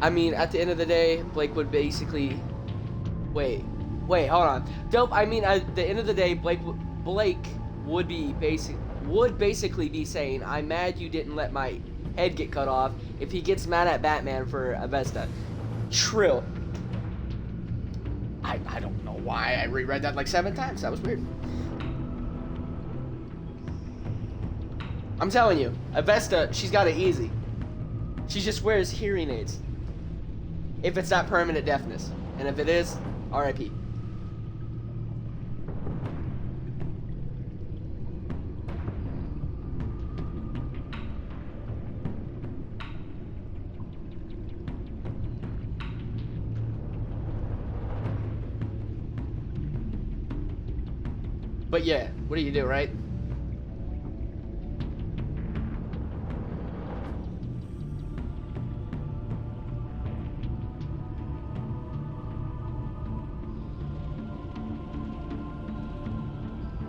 I mean, at the end of the day, Blake would basically... Wait, hold on. Dope, I mean, at the end of the day, Blake would basically be saying, I'm mad you didn't let my head get cut off if he gets mad at Batman for Avesta. True. I don't know why I reread that like 7 times. That was weird. I'm telling you, Avesta, she's got it easy. She just wears hearing aids. If it's not permanent deafness. And if it is, RIP. But yeah, what do you do, right?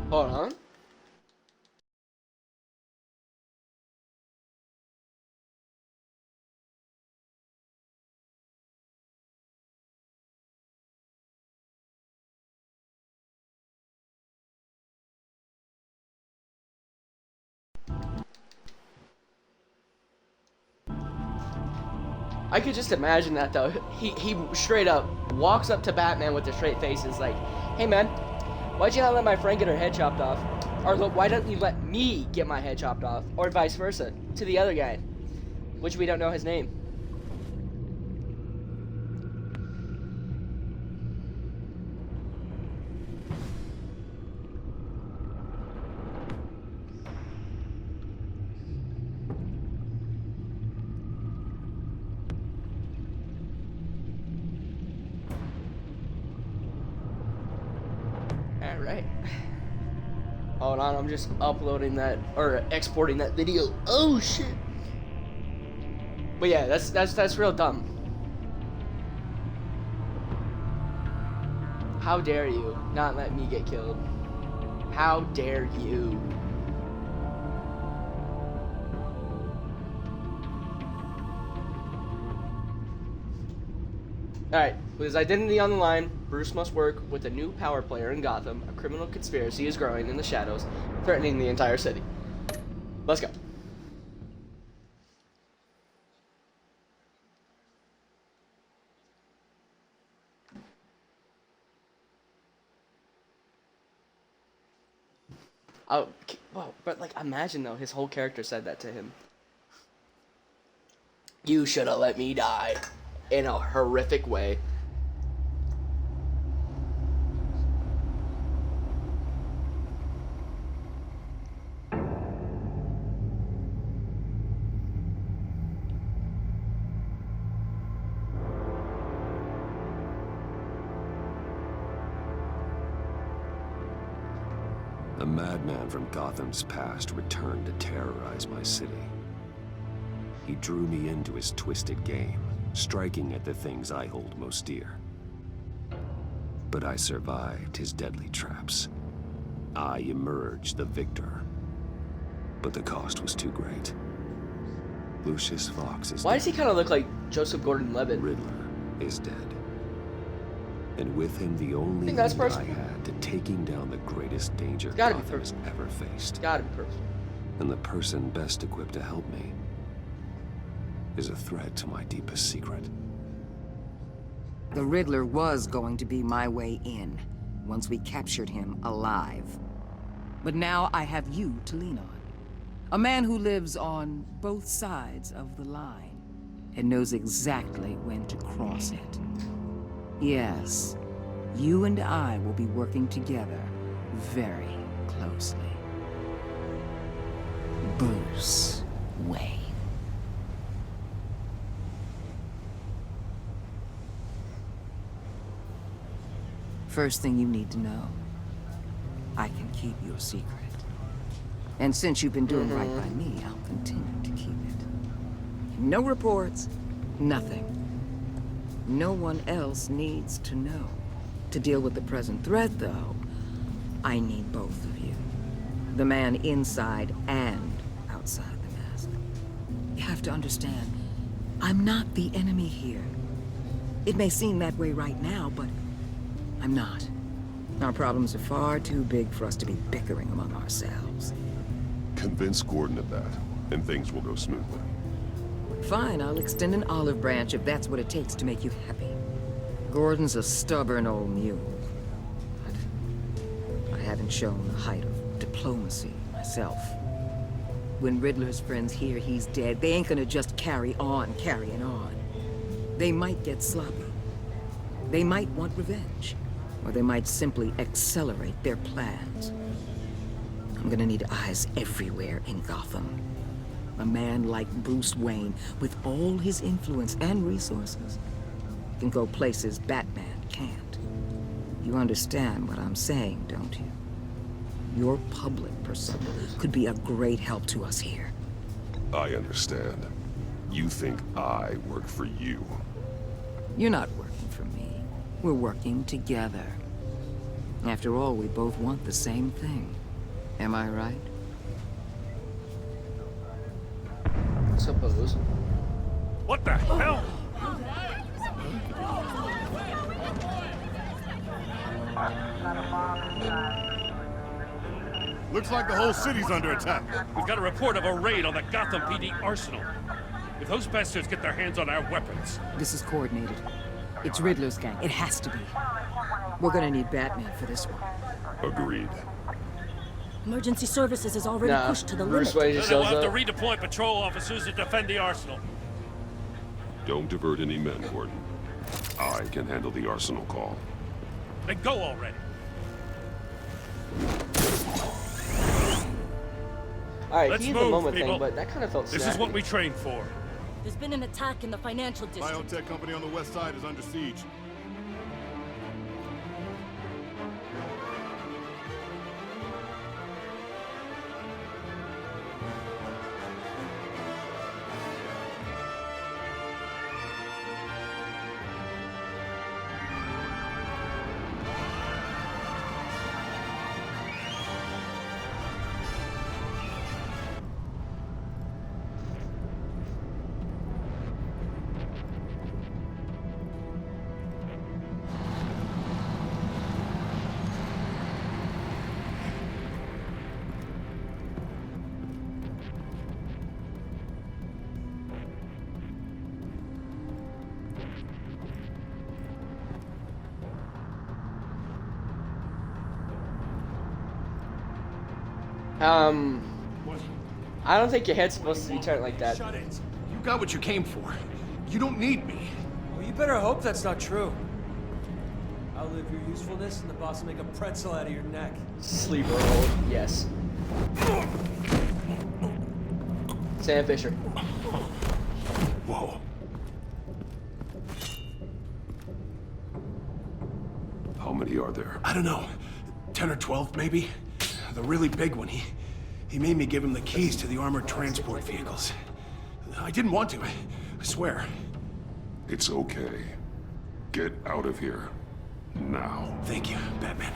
Hold on. I could just imagine that though. He straight up walks up to Batman with a straight face and is like, hey man, why'd you not let my friend get her head chopped off? Or look, why don't you let me get my head chopped off? Or vice versa, to the other guy, which we don't know his name. Alright. Hold on, I'm just uploading that, or exporting that video. Oh shit! But yeah, that's real dumb. How dare you not let me get killed? How dare you? Alright, with his identity on the line, Bruce must work with a new power player in Gotham. A criminal conspiracy is growing in the shadows, threatening the entire city. Let's go. Oh, well, but like, imagine though, his whole character said that to him. You should have let me die. In a horrific way. A madman from Gotham's past returned to terrorize my city. He drew me into his twisted game, striking at the things I hold most dear. But I survived his deadly traps. I emerged the victor. But the cost was too great. Lucius Fox is Why dead. does he kind of look like Joseph Gordon-Levitt? Riddler is dead. And with him the only Think that's link I personal. had to taking down the greatest danger Gotta be Gotham has personal. ever faced. Gotta be personal. And the person best equipped to help me is a threat to my deepest secret. The Riddler was going to be my way in, once we captured him alive. But now I have you to lean on. A man who lives on both sides of the line, and knows exactly when to cross it. Yes, you and I will be working together very closely. Bruce Wayne. First thing you need to know, I can keep your secret. And since you've been doing right by me, I'll continue to keep it. No reports, nothing. No one else needs to know. To deal with the present threat, though, I need both of you. The man inside and outside the mask. You have to understand, I'm not the enemy here. It may seem that way right now, but I'm not. Our problems are far too big for us to be bickering among ourselves. Convince Gordon of that, and things will go smoothly. Fine, I'll extend an olive branch if that's what it takes to make you happy. Gordon's a stubborn old mule, but I haven't shown the height of diplomacy myself. When Riddler's friends hear he's dead, they ain't gonna just carry on carrying on. They might get sloppy. They might want revenge. Or they might simply accelerate their plans. I'm gonna need eyes everywhere in Gotham. A man like Bruce Wayne, with all his influence and resources, can go places Batman can't. You understand what I'm saying, don't you? Your public persona could be a great help to us here. I understand. You think I work for you? You're not working for me. We're working together. After all, we both want the same thing. Am I right? Suppose. What the hell? Looks like the whole city's under attack. We've got a report of a raid on the Gotham PD arsenal. If those bastards get their hands on our weapons... This is coordinated. It's Riddler's gang. It has to be. We're gonna need Batman for this one. Agreed. Emergency services is already pushed to the Bruce limit. Wayne just Then we'll shows have to up. redeploy patrol officers to defend the arsenal. Don't divert any men, Gordon. I can handle the arsenal call. Then go already. Alright, Let's he's the move, moment people. thing, but that kind of felt This snappy. is what we trained for. There's been an attack in the financial district. Biotech company on the west side is under siege. I don't think your head's supposed to be turned like that. Shut it. You got what you came for. You don't need me. Well, you better hope that's not true. Outlive your usefulness, and the boss will make a pretzel out of your neck. Sleeper hold, yes. Sam Fisher. Whoa. How many are there? I don't know. 10 or 12, maybe? The really big one, he made me give him the keys to the armored transport vehicles. I didn't want to, I swear. It's okay. Get out of here. Now. Thank you, Batman.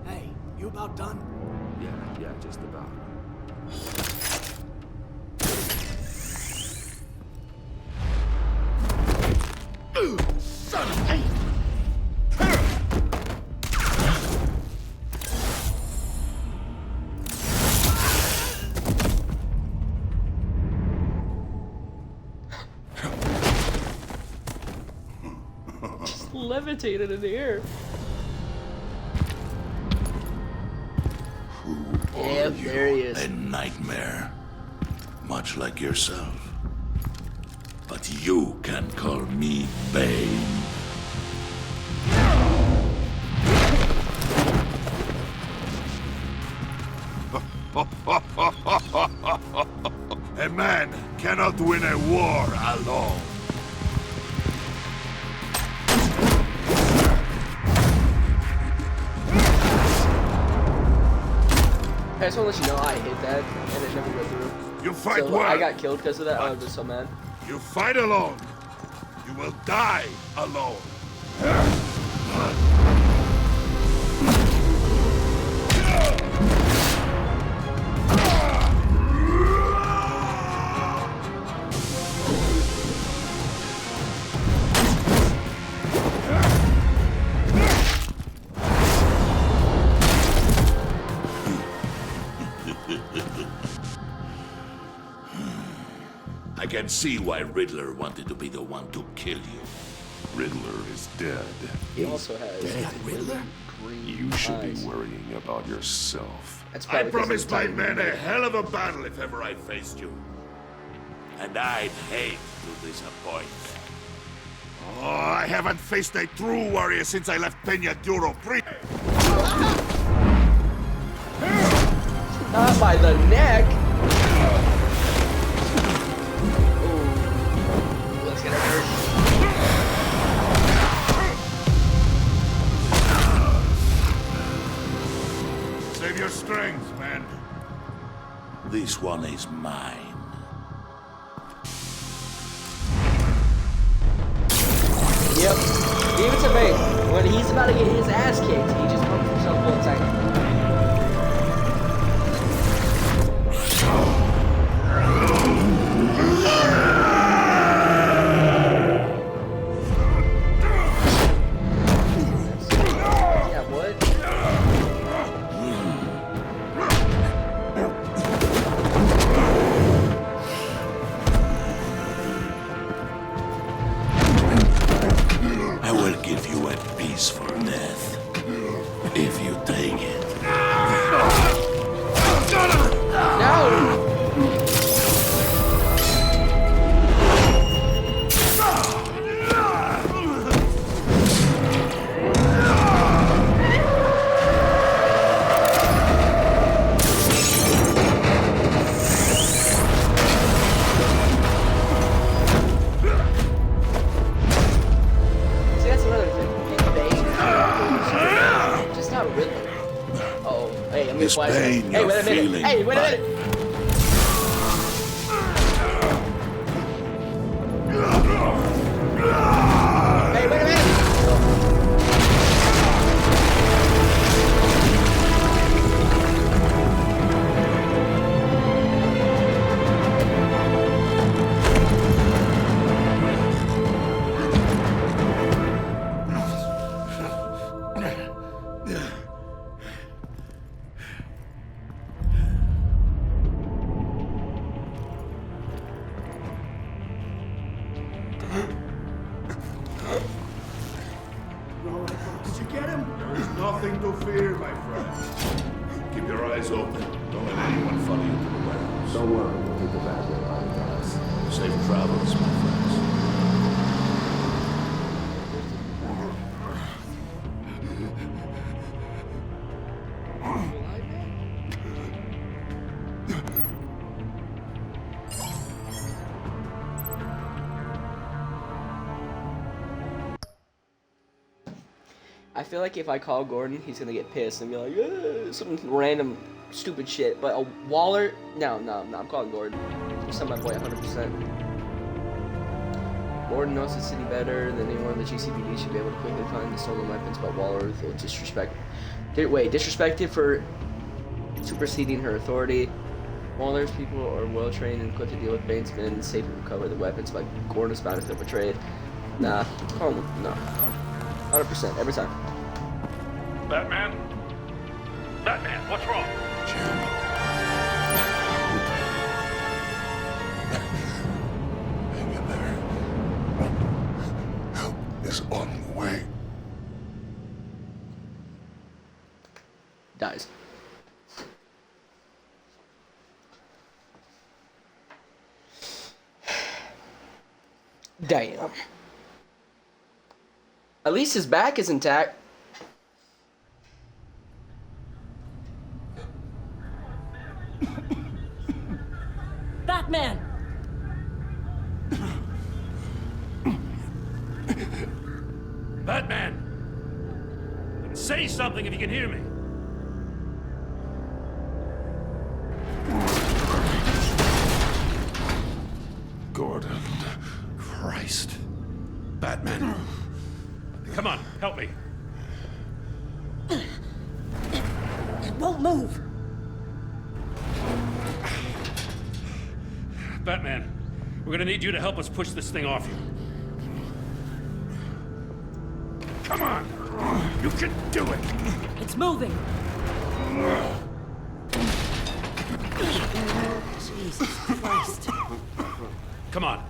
Hey, you about done? Yeah, just about. Son of a... Levitated in the air. Yeah, there he is. A nightmare, much like yourself. But you can call me Bane. A man cannot win a war alone. I just want to let you know I hit that and it never went through. You fight So well. I got killed because of that. I was so mad. You fight alone. You will die alone. I can see why Riddler wanted to be the one to kill you. Riddler is dead. He also has Riddler? green You should eyes. be worrying about yourself. That's I probably because promised he's my tiny. men a hell of a battle if ever I faced you. And I'd hate to disappoint them. Oh, I haven't faced a true warrior since I left Peña Duro Not by the neck. Ooh. Let's get it hurt. Save your strength, man. This one is mine. Yep. Leave it to me. When he's about to get his ass kicked, he just pumps himself full of tank. Yeah, what? I will give you a peaceful death. If you take it. No! See, that's another thing. Just not Riddler. Oh, hey, I'm This gonna pain Hey, you're wait a minute. feeling, Hey, wait a but- minute. Hey, wait a minute. Did you get him? There is nothing to fear, my friend. Keep your eyes open. Don't let anyone follow you to the warehouse. Don't worry, we'll take the back way. Safe travels, my friends. I feel like if I call Gordon, he's gonna get pissed and be like, some random stupid shit. But a Waller, no, I'm calling Gordon. Just tell my boy 100%. Gordon knows the city better than anyone in the GCPD. Should be able to quickly find the stolen weapons, but Waller will disrespected for superseding her authority. Waller's people are well trained and equipped to deal with Bane's men and safely recover the weapons, but Gordon's bound to feel betrayed. Nah, call him, no. 100%, every time. Batman? Batman, what's wrong? Hang in there. Help is on the way. Dies. Damn. At least his back is intact. Batman! Batman! Say something if you can hear me. Gordon. Christ. Batman. Come on, help me. It won't move! Batman, we're gonna need you to help us push this thing off you. Come on! You can do it! It's moving! Jesus Christ. Come on.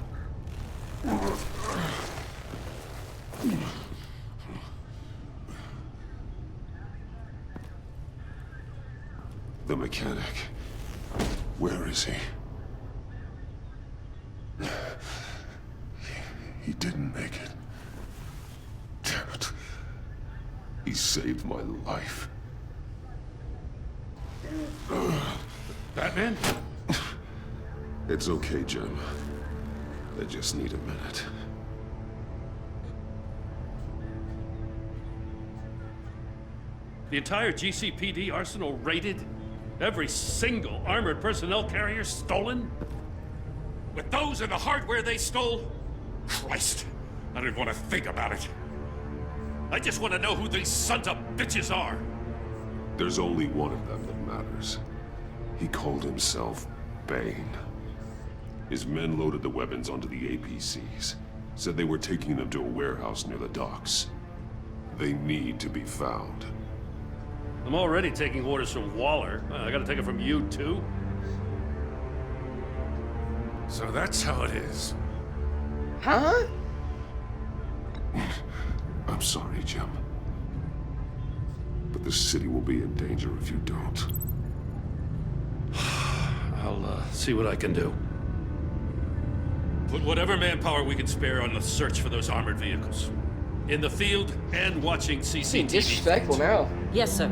The mechanic. Where is he? He didn't make it. Damn it. He saved my life. Batman? It's okay, Jim. I just need a minute. The entire GCPD arsenal raided? Every single armored personnel carrier stolen? With those and the hardware they stole? Christ, I don't want to think about it. I just want to know who these sons of bitches are. There's only one of them that matters. He called himself Bane. His men loaded the weapons onto the APCs. Said they were taking them to a warehouse near the docks. They need to be found. I'm already taking orders from Waller. I gotta take it from you, too? So that's how it is. Huh? I'm sorry, Jim. But the city will be in danger if you don't. I'll see what I can do. Put whatever manpower we can spare on the search for those armored vehicles. In the field and watching CCTV. Being disrespectful now. Yes, sir.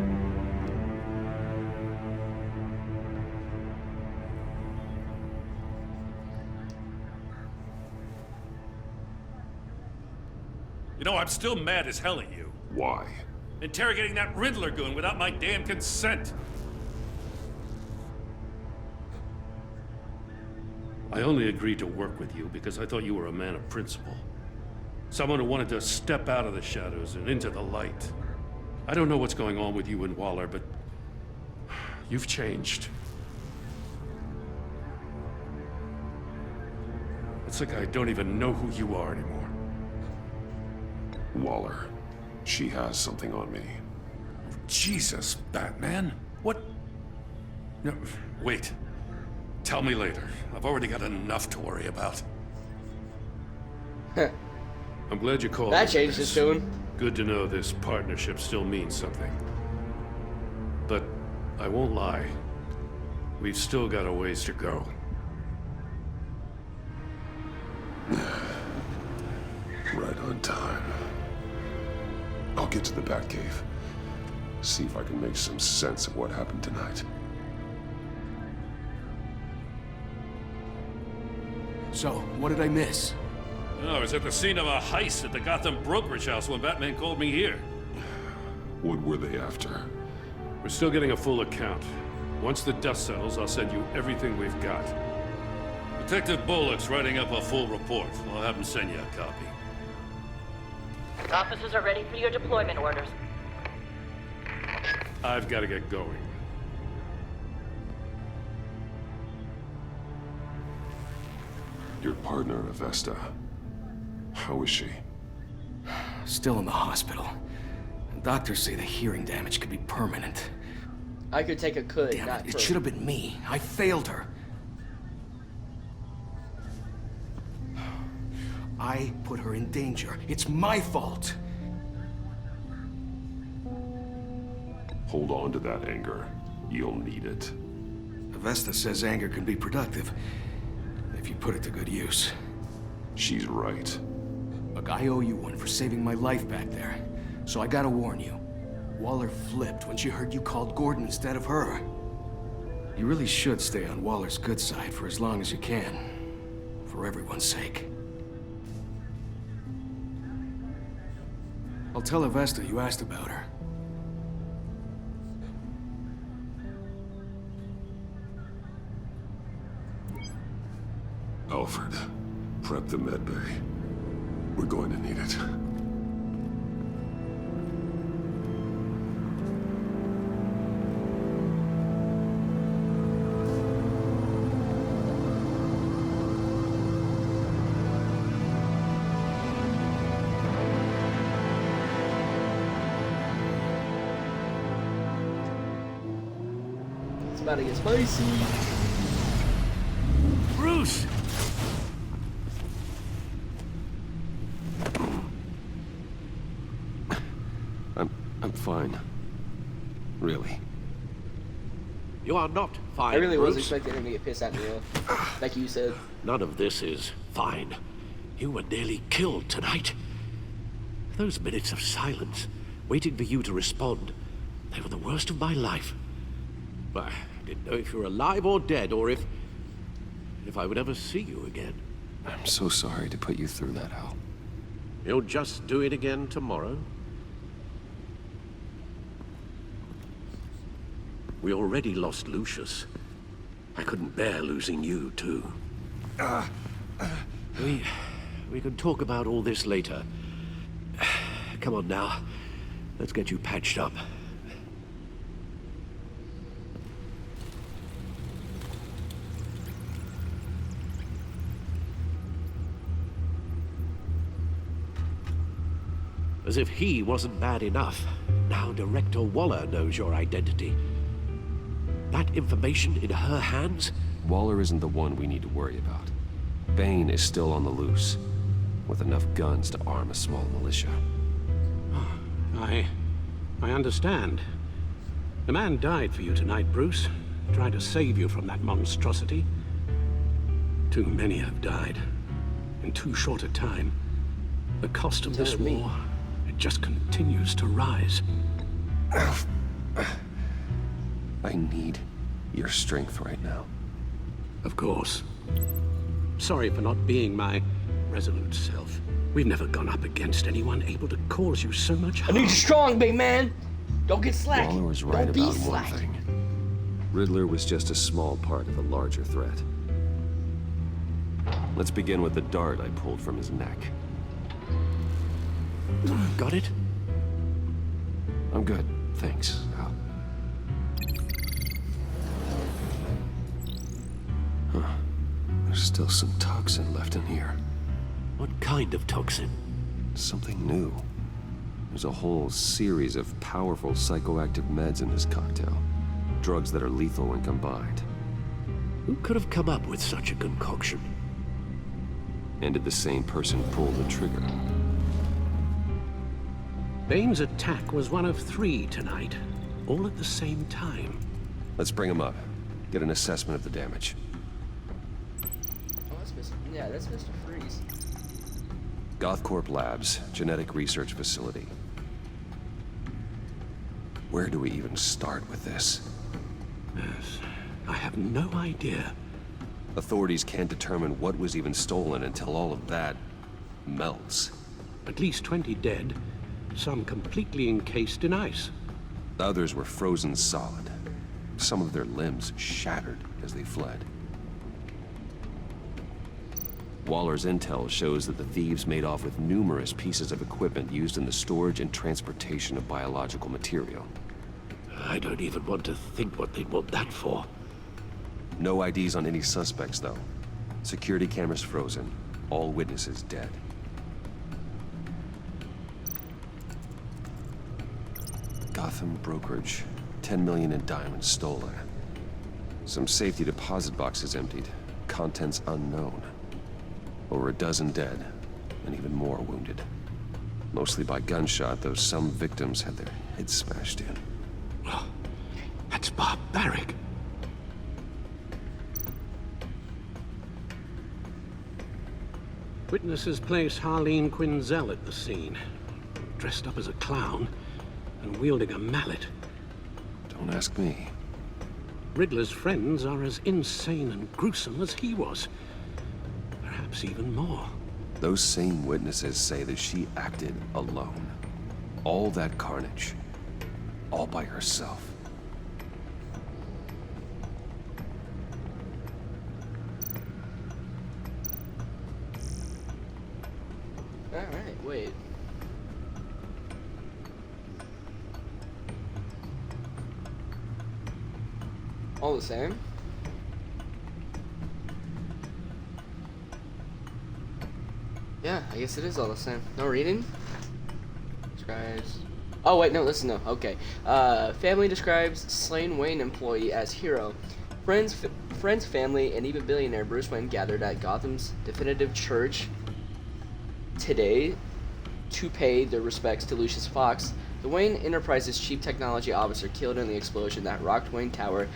You know, I'm still mad as hell at you. Why? Interrogating that Riddler goon without my damn consent. I only agreed to work with you because I thought you were a man of principle. Someone who wanted to step out of the shadows and into the light. I don't know what's going on with you and Waller, but you've changed. It's like I don't even know who you are anymore. Waller. She has something on me. Jesus, Batman. What? No, wait. Tell me later. I've already got enough to worry about. I'm glad you called. That me changed his tune. Good to know this partnership still means something. But I won't lie. We've still got a ways to go. Right on time. I'll get to the Batcave. See if I can make some sense of what happened tonight. So, what did I miss? I was at the scene of a heist at the Gotham brokerage house when Batman called me here. What were they after? We're still getting a full account. Once the dust settles, I'll send you everything we've got. Detective Bullock's writing up a full report. I'll have him send you a copy. Officers are ready for your deployment orders. I've got to get going. Your partner, Avesta. How is she? Still in the hospital. Doctors say the hearing damage could be permanent. I could take a could, Damn not it, it could. should have been me. I failed her. I put her in danger. It's my fault. Hold on to that anger. You'll need it. Avesta says anger can be productive, if you put it to good use. She's right. Look, I owe you one for saving my life back there. So I gotta warn you. Waller flipped when she heard you called Gordon instead of her. You really should stay on Waller's good side for as long as you can. For everyone's sake. I'll tell Avesta you asked about her. Alfred, prep the med bay. We're going to need it. It's about to get spicy. fine. Really. You are not fine, I really was Bruce. expecting him to get pissed at me, though. Like you said. None of this is fine. You were nearly killed tonight. Those minutes of silence, waiting for you to respond, they were the worst of my life. I didn't know if you were alive or dead, or if I would ever see you again. I'm so sorry to put you through that, Al. You'll just do it again tomorrow? We already lost Lucius. I couldn't bear losing you, too. We can talk about all this later. Come on now. Let's get you patched up. As if he wasn't bad enough. Now Director Waller knows your identity. That information in her hands? Waller isn't the one we need to worry about. Bane is still on the loose, with enough guns to arm a small militia. I understand. The man died for you tonight, Bruce. Tried to save you from that monstrosity. Too many have died. In too short a time. The cost of this war, it just continues to rise. I need your strength right now. Of course. Sorry for not being my resolute self. We've never gone up against anyone able to cause you so much I harm. need you strong, big man. Don't get slack. Waller was right Don't be about one slack. thing. Riddler was just a small part of a larger threat. Let's begin with the dart I pulled from his neck. Got it? I'm good, thanks, Al. Huh. There's still some toxin left in here. What kind of toxin? Something new. There's a whole series of powerful psychoactive meds in this cocktail. Drugs that are lethal when combined. Who could have come up with such a concoction? And did the same person pull the trigger? Bane's attack was one of 3 tonight, all at the same time. Let's bring him up. Get an assessment of the damage. Oh, that's Mr. Yeah, that's Mr. Freeze. Gothcorp Labs, genetic research facility. Where do we even start with this? Yes, I have no idea. Authorities can't determine what was even stolen until all of that melts. At least 20 dead, some completely encased in ice. Others were frozen solid. Some of their limbs shattered as they fled. Waller's intel shows that the thieves made off with numerous pieces of equipment used in the storage and transportation of biological material. I don't even want to think what they'd want that for. No IDs on any suspects, though. Security cameras frozen. All witnesses dead. Gotham brokerage. 10 million in diamonds stolen. Some safety deposit boxes emptied. Contents unknown. Over a dozen dead, and even more wounded. Mostly by gunshot, though some victims had their heads smashed in. Oh, that's barbaric. Witnesses place Harleen Quinzel at the scene, dressed up as a clown and wielding a mallet. Don't ask me. Riddler's friends are as insane and gruesome as he was. Perhaps even more. Those same witnesses say that she acted alone. All that carnage. All by herself. Alright, wait. All the same? Yeah, I guess it is all the same. No reading? Describes... Oh, wait, no, listen, no. Okay. Family describes slain Wayne employee as hero. Friends, family, and even billionaire Bruce Wayne gathered at Gotham's definitive church today to pay their respects to Lucius Fox, The Wayne Enterprises chief technology officer killed in the explosion that rocked Wayne Tower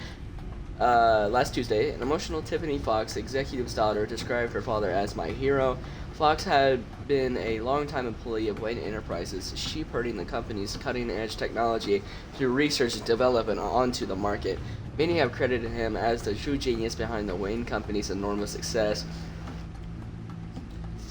last Tuesday. An emotional Tiffany Fox, the executive's daughter, described her father as my hero. Fox had been a longtime employee of Wayne Enterprises, shepherding the company's cutting-edge technology through research and development onto the market. Many have credited him as the true genius behind the Wayne Company's enormous success.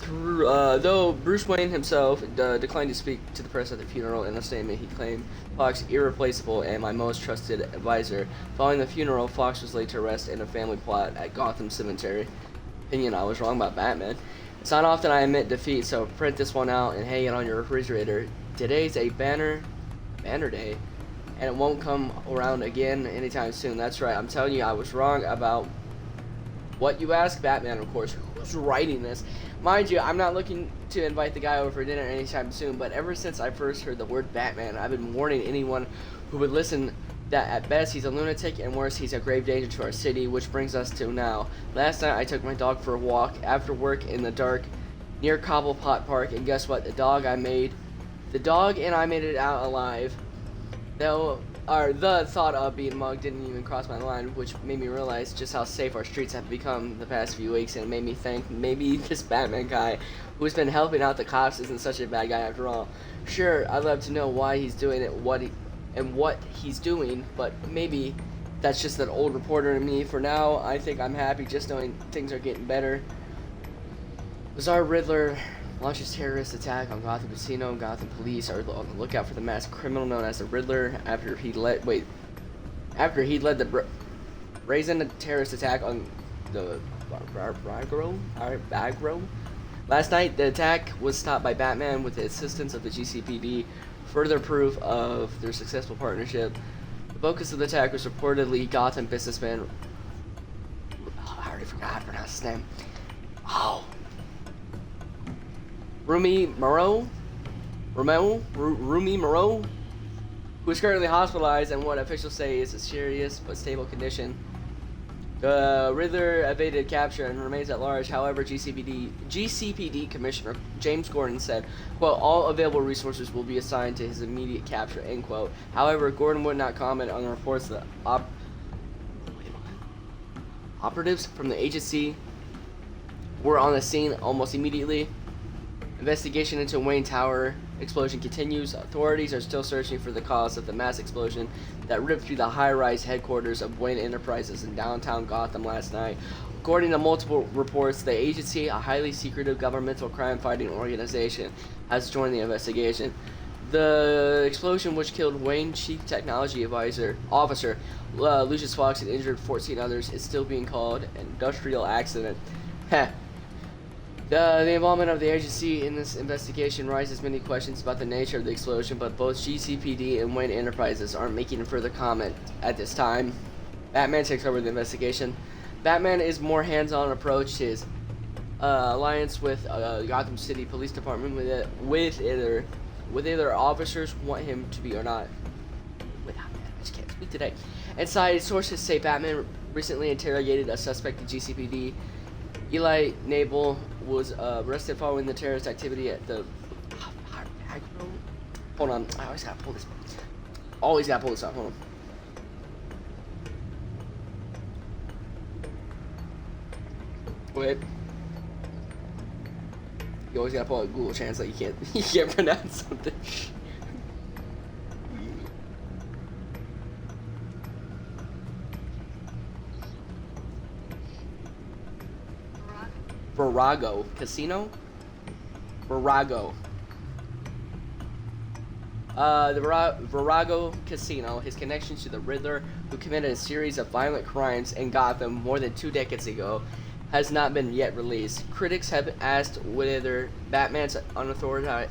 Though Bruce Wayne himself declined to speak to the press at the funeral, in a statement he claimed Fox irreplaceable and my most trusted advisor. Following the funeral, Fox was laid to rest in a family plot at Gotham Cemetery. Opinion, I was wrong about Batman. It's not often I admit defeat, so print this one out and hang it on your refrigerator. Today's a banner day, and it won't come around again anytime soon. That's right, I'm telling you, I was wrong about what you asked. Batman, of course. Who's writing this? Mind you, I'm not looking to invite the guy over for dinner anytime soon, but ever since I first heard the word Batman, I've been warning anyone who would listen that at best he's a lunatic and worse he's a grave danger to our city, which brings us to now. Last night I took my dog for a walk after work in the dark near Cobblepot Park, and guess what? The dog and I made it out alive. The thought of being mugged didn't even cross my mind, which made me realize just how safe our streets have become the past few weeks, and it made me think maybe this Batman guy who's been helping out the cops isn't such a bad guy after all. Sure, I'd love to know why he's doing it, what he's doing, but maybe that's just an old reporter in me. For now, I think I'm happy just knowing things are getting better. Bizarre Riddler launches terrorist attack on Gotham Casino. Gotham police are on the lookout for the masked criminal known as the Riddler after he led the brazen terrorist attack on the Bagro. Last night, the attack was stopped by Batman with the assistance of the GCPD. Further proof of their successful partnership. The focus of the attack was reportedly Gotham businessman. I already forgot how to pronounce his name. Rumi Moreau, who is currently hospitalized in what officials say is a serious but stable condition. The Riddler evaded capture and remains at large. However, GCPD Commissioner James Gordon said, quote, all available resources will be assigned to his immediate capture, end quote. However, Gordon would not comment on the reports that operatives from the agency were on the scene almost immediately. Investigation into Wayne Tower explosion continues. Authorities are still searching for the cause of the mass explosion that ripped through the high-rise headquarters of Wayne Enterprises in downtown Gotham last night. According to multiple reports, the agency, a highly secretive governmental crime-fighting organization, has joined the investigation. The explosion, which killed Wayne Chief Technology Officer Lucius Fox and injured 14 others, is still being called an industrial accident. The involvement of the agency in this investigation raises many questions about the nature of the explosion, but both GCPD and Wayne Enterprises aren't making a further comment at this time. Batman takes over the investigation. Batman is more hands-on approach. His alliance with Gotham City Police Department with either officers want him to be or not. I just can't speak today. Inside sources say Batman recently interrogated a suspect at GCPD. Eli Nabel was arrested following the terrorist activity at the Hold on, I always gotta pull this up. Hold on. Wait. You always gotta pull out Google Translate. You can't pronounce something. Virago Casino? Virago. The Virago Casino, his connections to the Riddler, who committed a series of violent crimes in Gotham more than 2 decades ago, has not been yet released. Critics have asked whether Batman's unauthorized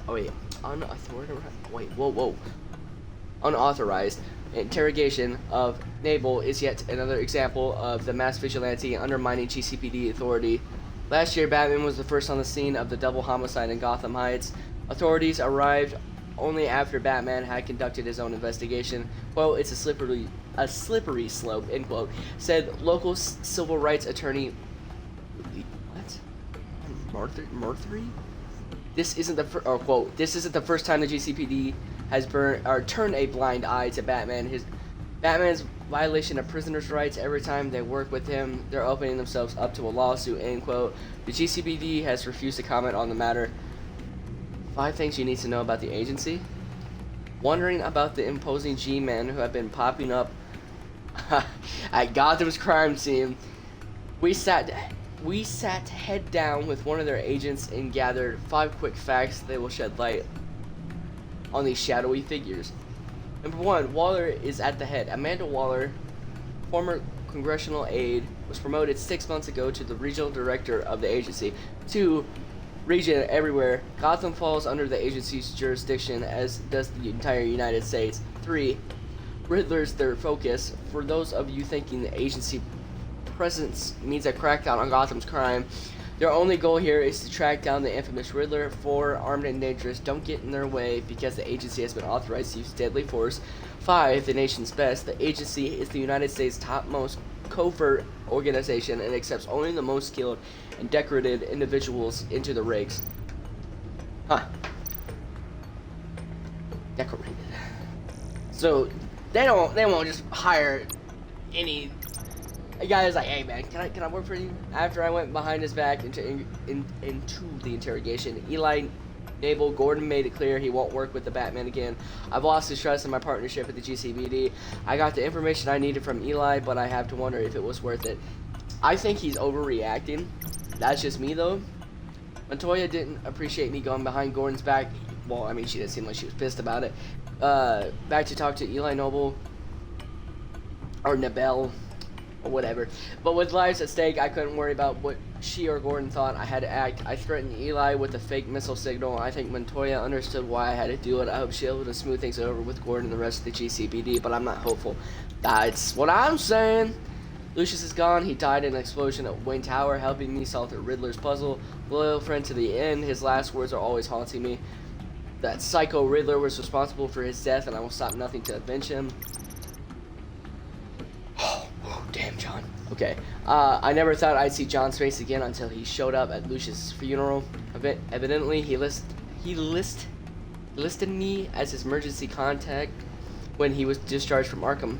interrogation of Nabel is yet another example of the mass vigilante undermining GCPD authority. Last year, Batman was the first on the scene of the double homicide in Gotham Heights. Authorities arrived only after Batman had conducted his own investigation. Quote, it's a slippery slope, end quote, said local civil rights attorney. What? Murthy? This isn't the first time the GCPD has turned a blind eye to Batman's violation of prisoners' rights. Every time they work with him, they're opening themselves up to a lawsuit, end quote. The GCPD has refused to comment on the matter. 5 things you need to know about the agency. Wondering about the imposing G-men who have been popping up at Gotham's crime scene. We sat head down with one of their agents and gathered 5 quick facts that will shed light on these shadowy figures. Number 1, Waller is at the head. Amanda Waller, former congressional aide, was promoted 6 months ago to the regional director of the agency. 2, region everywhere. Gotham falls under the agency's jurisdiction, as does the entire United States. 3, Riddler's their focus. For those of you thinking the agency presence means a crackdown on Gotham's crime, their only goal here is to track down the infamous Riddler. 4, armed and dangerous. Don't get in their way because the agency has been authorized to use deadly force. 5, the nation's best. The agency is the United States' topmost covert organization and accepts only the most skilled and decorated individuals into the ranks. Decorated. So they won't just hire any. A guy is like, hey man, can I work for you? After I went behind his back into the interrogation, Eli Nabel Gordon made it clear he won't work with the Batman again. I've lost his trust in my partnership with the GCPD. I got the information I needed from Eli, but I have to wonder if it was worth it. I think he's overreacting. That's just me though. Montoya didn't appreciate me going behind Gordon's back. Well, I mean, she didn't seem like she was pissed about it. Back to talk to Eli Noble or Nabel. Or whatever. But with lives at stake, I couldn't worry about what she or Gordon thought. I had to act. I threatened Eli with a fake missile signal. I think Montoya understood why I had to do it. I hope she'll be able to smooth things over with Gordon and the rest of the GCPD, but I'm not hopeful. That's what I'm saying. Lucius is gone. He died in an explosion at Wayne Tower, helping me solve the Riddler's puzzle. Loyal friend to the end. His last words are always haunting me. That psycho Riddler was responsible for his death, and I will stop nothing to avenge him. Damn, John. Okay. I never thought I'd see John's face again until he showed up at Lucius' funeral. Evidently, he listed me as his emergency contact when he was discharged from Arkham.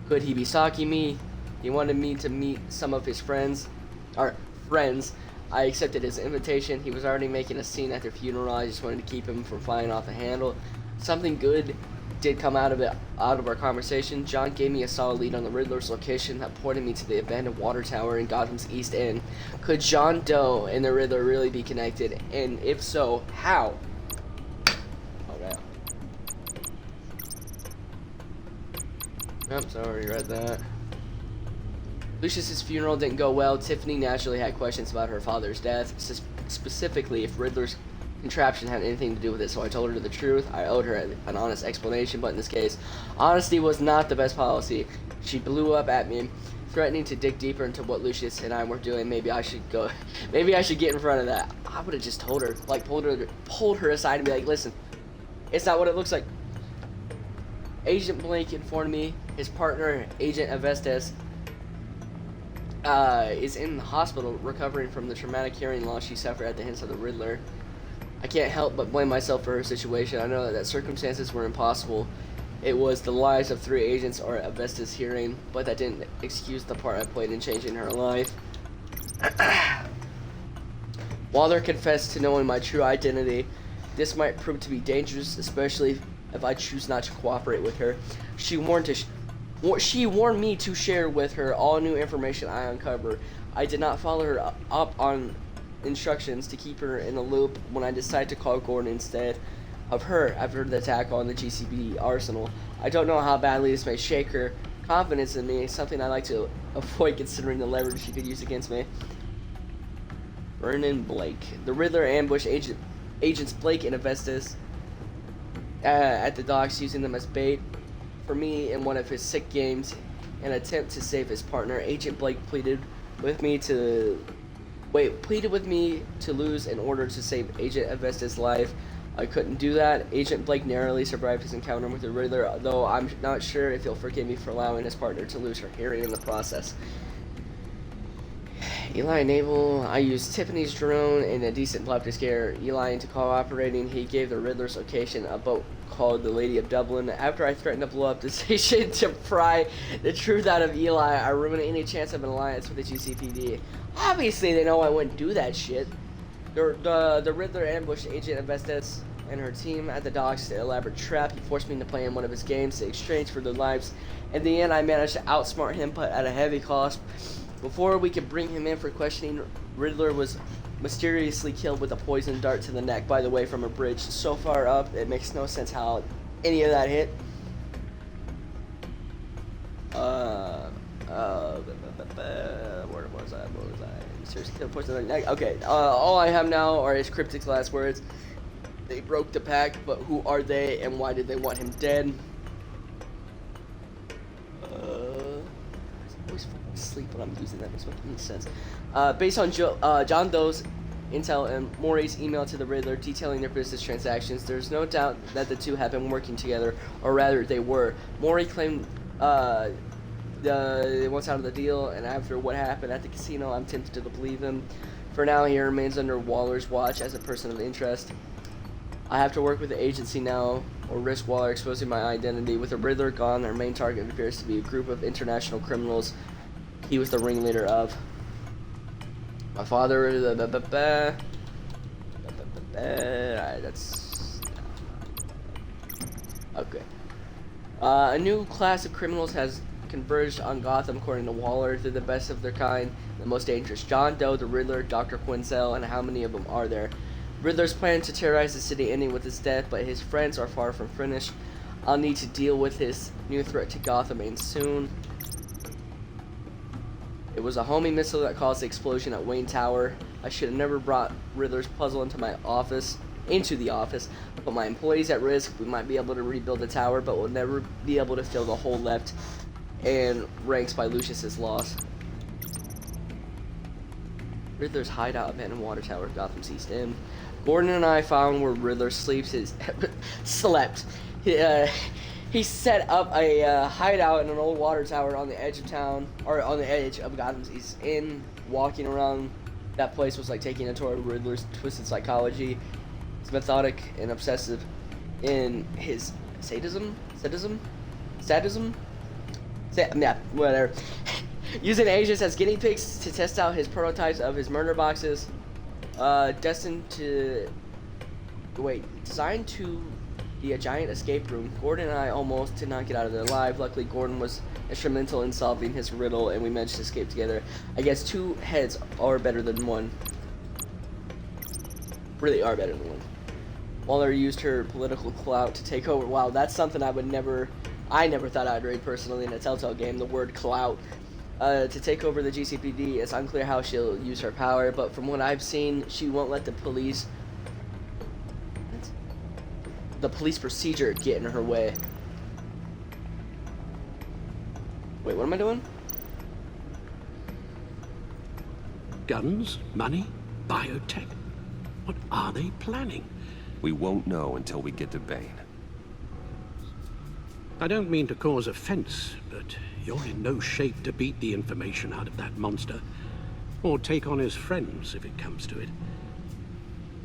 Could he be stalking me? He wanted me to meet some of his friends. I accepted his invitation. He was already making a scene at their funeral. I just wanted to keep him from flying off the handle. Something good did come out of our conversation. John gave me a solid lead on the Riddler's location that pointed me to the abandoned water tower in Gotham's East End. Could John Doe and the Riddler really be connected? And if so, how? Okay. Oops, I already read that. Lucius's funeral didn't go well. Tiffany naturally had questions about her father's death, specifically if Riddler's contraption had anything to do with it, so I told her the truth. I owed her an honest explanation, but in this case, honesty was not the best policy. She blew up at me, threatening to dig deeper into what Lucius and I were doing. Maybe I should get in front of that. I would have just told her, like pulled her aside and be like, listen, it's not what it looks like. Agent Blake informed me his partner, Agent Avestes, is in the hospital recovering from the traumatic hearing loss she suffered at the hands of the Riddler. I can't help but blame myself for her situation. I know that circumstances were impossible. It was the lives of 3 agents or Avestes' hearing, but that didn't excuse the part I played in changing her life. Waller confessed to knowing my true identity. This might prove to be dangerous, especially if I choose not to cooperate with her. She warned me to share with her all new information I uncover. I did not follow her up on instructions to keep her in the loop when I decided to call Gordon instead of her after the attack on the GCPD arsenal. I don't know how badly this may shake her confidence in me, something I like to avoid considering the leverage she could use against me. Vernon Blake. The Riddler ambushed Agents Blake and Avestes at the docks, using them as bait for me in one of his sick games. In an attempt to save his partner, Agent Blake pleaded with me to lose in order to save Agent Avestes' life. I couldn't do that. Agent Blake narrowly survived his encounter with the Riddler, though I'm not sure if he'll forgive me for allowing his partner to lose her hearing in the process. Eli and Abel, I used Tiffany's drone and a decent bluff to scare Eli into cooperating. He gave the Riddler's location a boat called the Lady of Dublin. After I threatened to blow up the station to pry the truth out of Eli, I ruined any chance of an alliance with the GCPD. Obviously, they know I wouldn't do that shit. The Riddler ambushed Agent Investes and her team at the docks to elaborate trap. He forced me to play in one of his games in exchange for their lives. In the end, I managed to outsmart him, but at a heavy cost. Before we could bring him in for questioning, Riddler was mysteriously killed with a poison dart to the neck, by the way, from a bridge so far up, it makes no sense how any of that hit. Where was I? Mysteriously killed, poison to the neck. Okay, all I have now are his cryptic last words. They broke the pact, but who are they and why did they want him dead? I always fall asleep when I'm using that. Makes any sense. Based on John Doe's intel and Maury's email to the Riddler detailing their business transactions, there's no doubt that the two have been working together, or rather, they were. Maury claimed they once out of the deal, and after what happened at the casino, I'm tempted to believe him. For now, he remains under Waller's watch as a person of interest. I have to work with the agency now, or risk Waller exposing my identity. With the Riddler gone, our main target appears to be a group of international criminals he was the ringleader of. My father, alright, that's... Okay. A new class of criminals has converged on Gotham, according to Waller. They're the best of their kind, the most dangerous. John Doe, the Riddler, Dr. Quinzel, and how many of them are there? Riddler's plan to terrorize the city, ending with his death, but his friends are far from finished. I'll need to deal with his new threat to Gotham, and soon. It was a homing missile that caused the explosion at Wayne Tower. I should have never brought Riddler's puzzle into the office. Put my employees at risk. We might be able to rebuild the tower, but we'll never be able to fill the hole left and ranks by Lucius's loss. Riddler's hideout, abandoned water tower, Gotham's East End. Gordon and I found where Riddler sleeps. Slept. He set up a hideout in an old water tower on the edge of town, or on the edge of Gotham's East End. Walking around that place was like taking a tour of Riddler's twisted psychology. He's methodic and obsessive in his sadism. Yeah, whatever. Using agents as guinea pigs to test out his prototypes of his murder boxes. Designed to be a giant escape room. Gordon and I almost did not get out of there alive. Luckily, Gordon was instrumental in solving his riddle, and we managed to escape together. I guess two heads are better than one. Really are better than one. Waller used her political clout to take over. Wow, that's something I never thought I'd read personally in a Telltale game, the word clout. To take over the GCPD. It's unclear how she'll use her power, but from what I've seen, she won't let the police procedure get in her way. Wait, what am I doing? Guns, money, biotech. What are they planning? We won't know until we get to Bane. I don't mean to cause offense, but you're in no shape to beat the information out of that monster, or take on his friends if it comes to it.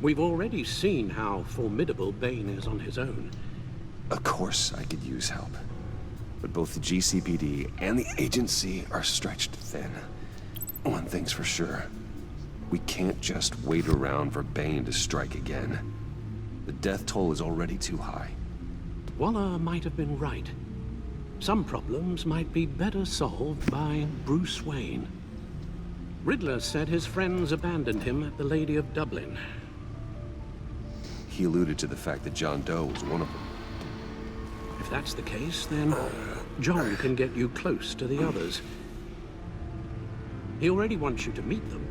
We've already seen how formidable Bane is on his own. Of course I could use help, but both the GCPD and the agency are stretched thin. One thing's for sure, we can't just wait around for Bane to strike again. The death toll is already too high. Waller might have been right. Some problems might be better solved by Bruce Wayne. Riddler said his friends abandoned him at the Lady of Dublin. He alluded to the fact that John Doe was one of them. If that's the case, then John can get you close to the others. He already wants you to meet them.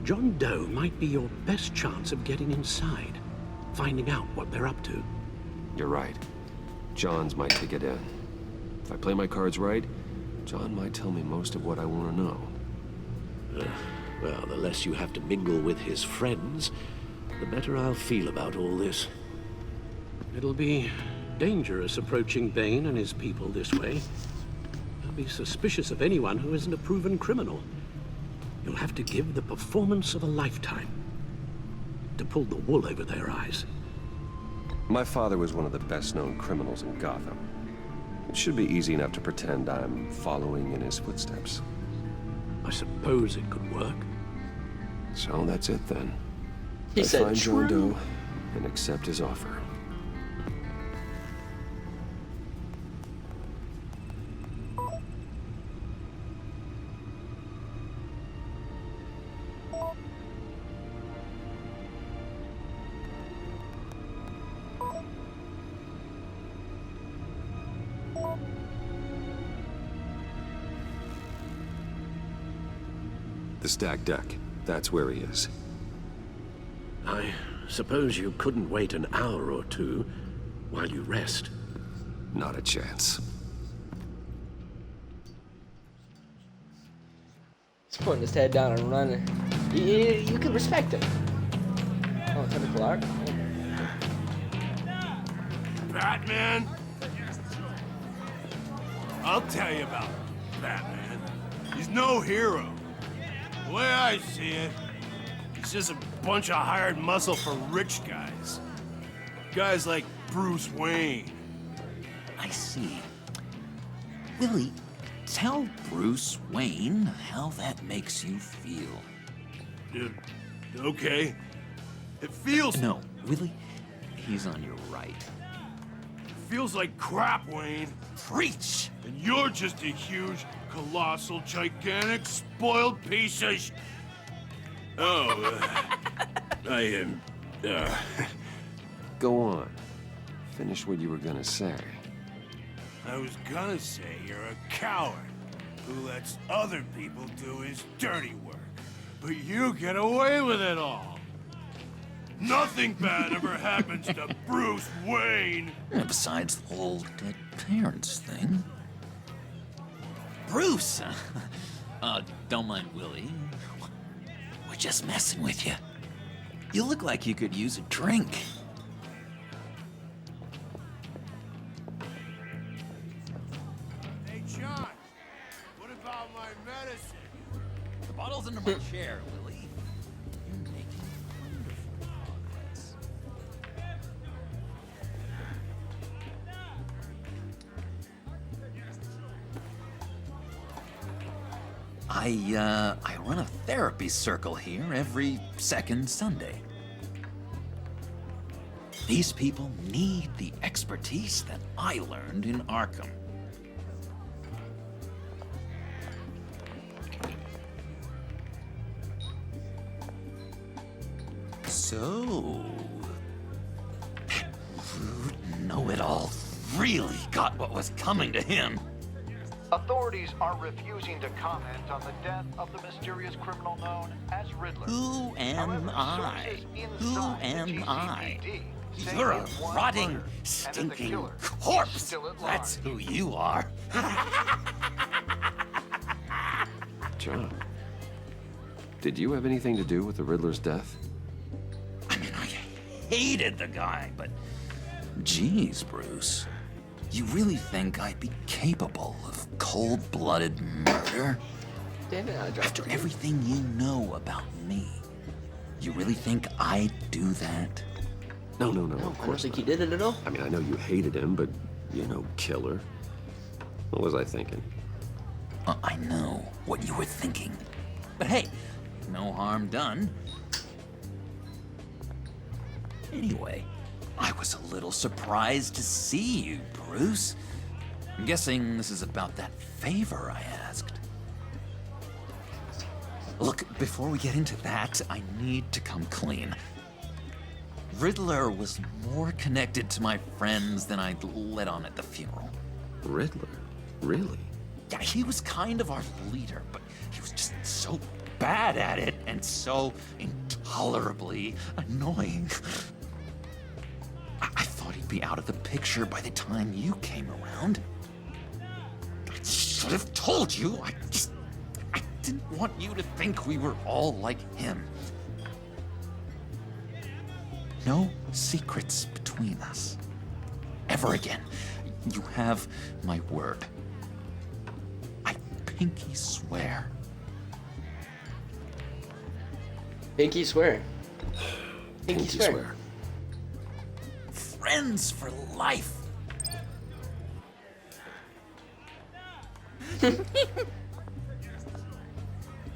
John Doe might be your best chance of getting inside, finding out what they're up to. You're right. John's my ticket in. If I play my cards right, John might tell me most of what I want to know. Well, the less you have to mingle with his friends, the better I'll feel about all this. It'll be dangerous approaching Bane and his people this way. They'll be suspicious of anyone who isn't a proven criminal. you'll have to give the performance of a lifetime to pull the wool over their eyes. My father was one of the best-known criminals in Gotham. It should be easy enough to pretend I'm following in his footsteps. I suppose it could work. So that's it then. He said find John true. Doe and accept his offer. The stacked deck. That's where he is. I suppose you couldn't wait an hour or two while you rest. Not a chance. He's putting his head down and running. You can respect him. Oh, Tony Clark. Batman? I'll tell you about Batman. He's no hero. The way I see it, he's just a bunch of hired muscle for rich guys. Guys like Bruce Wayne. I see. Willie, tell Bruce Wayne how that makes you feel. Okay. It feels... No, Willie, he's on your right. It feels like crap, Wayne. Preach! And you're just a huge, colossal, gigantic, spoiled piece of I am... Go on. Finish what you were gonna say. I was gonna say you're a coward who lets other people do his dirty work. But you get away with it all. Nothing bad ever happens to Bruce Wayne. Besides the whole dead parents thing. Bruce! Don't mind Willie. We're just messing with you. You look like you could use a drink. Hey, John. What about my medicine? The bottle's under my chair, Willie. You're making wonderful progress. I run a therapy circle here every second Sunday. These people need the expertise that I learned in Arkham. So, that rude know-it-all really got what was coming to him. Authorities are refusing to comment on the death of the mysterious criminal known as Riddler. Who am I? Who am I? say You're a he won rotting, murder, and that the stinking killer is corpse. still at That's large. who you are. John, did you have anything to do with the Riddler's death? I mean, I hated the guy, but geez, Bruce. You really think I'd be capable of cold-blooded murder? Damn it, I dropped After everything you know about me, you really think I'd do that? No, No, of I don't course think not. he did it at all. I mean, I know you hated him, but you're no killer. What was I thinking? I know what you were thinking. But hey, no harm done. Anyway, I was a little surprised to see you, Bruce. I'm guessing this is about that favor I asked. Look, before we get into that, I need to come clean. Riddler was more connected to my friends than I'd let on at the funeral. Riddler? Really? Yeah, he was kind of our leader, but he was just so bad at it and so intolerably annoying. I thought he'd be out of the picture by the time you came around. I should have told you. I didn't want you to think we were all like him. No secrets between us. Ever again. You have my word. I pinky swear. Pinky swear. Pinky swear. swear. Friends for life.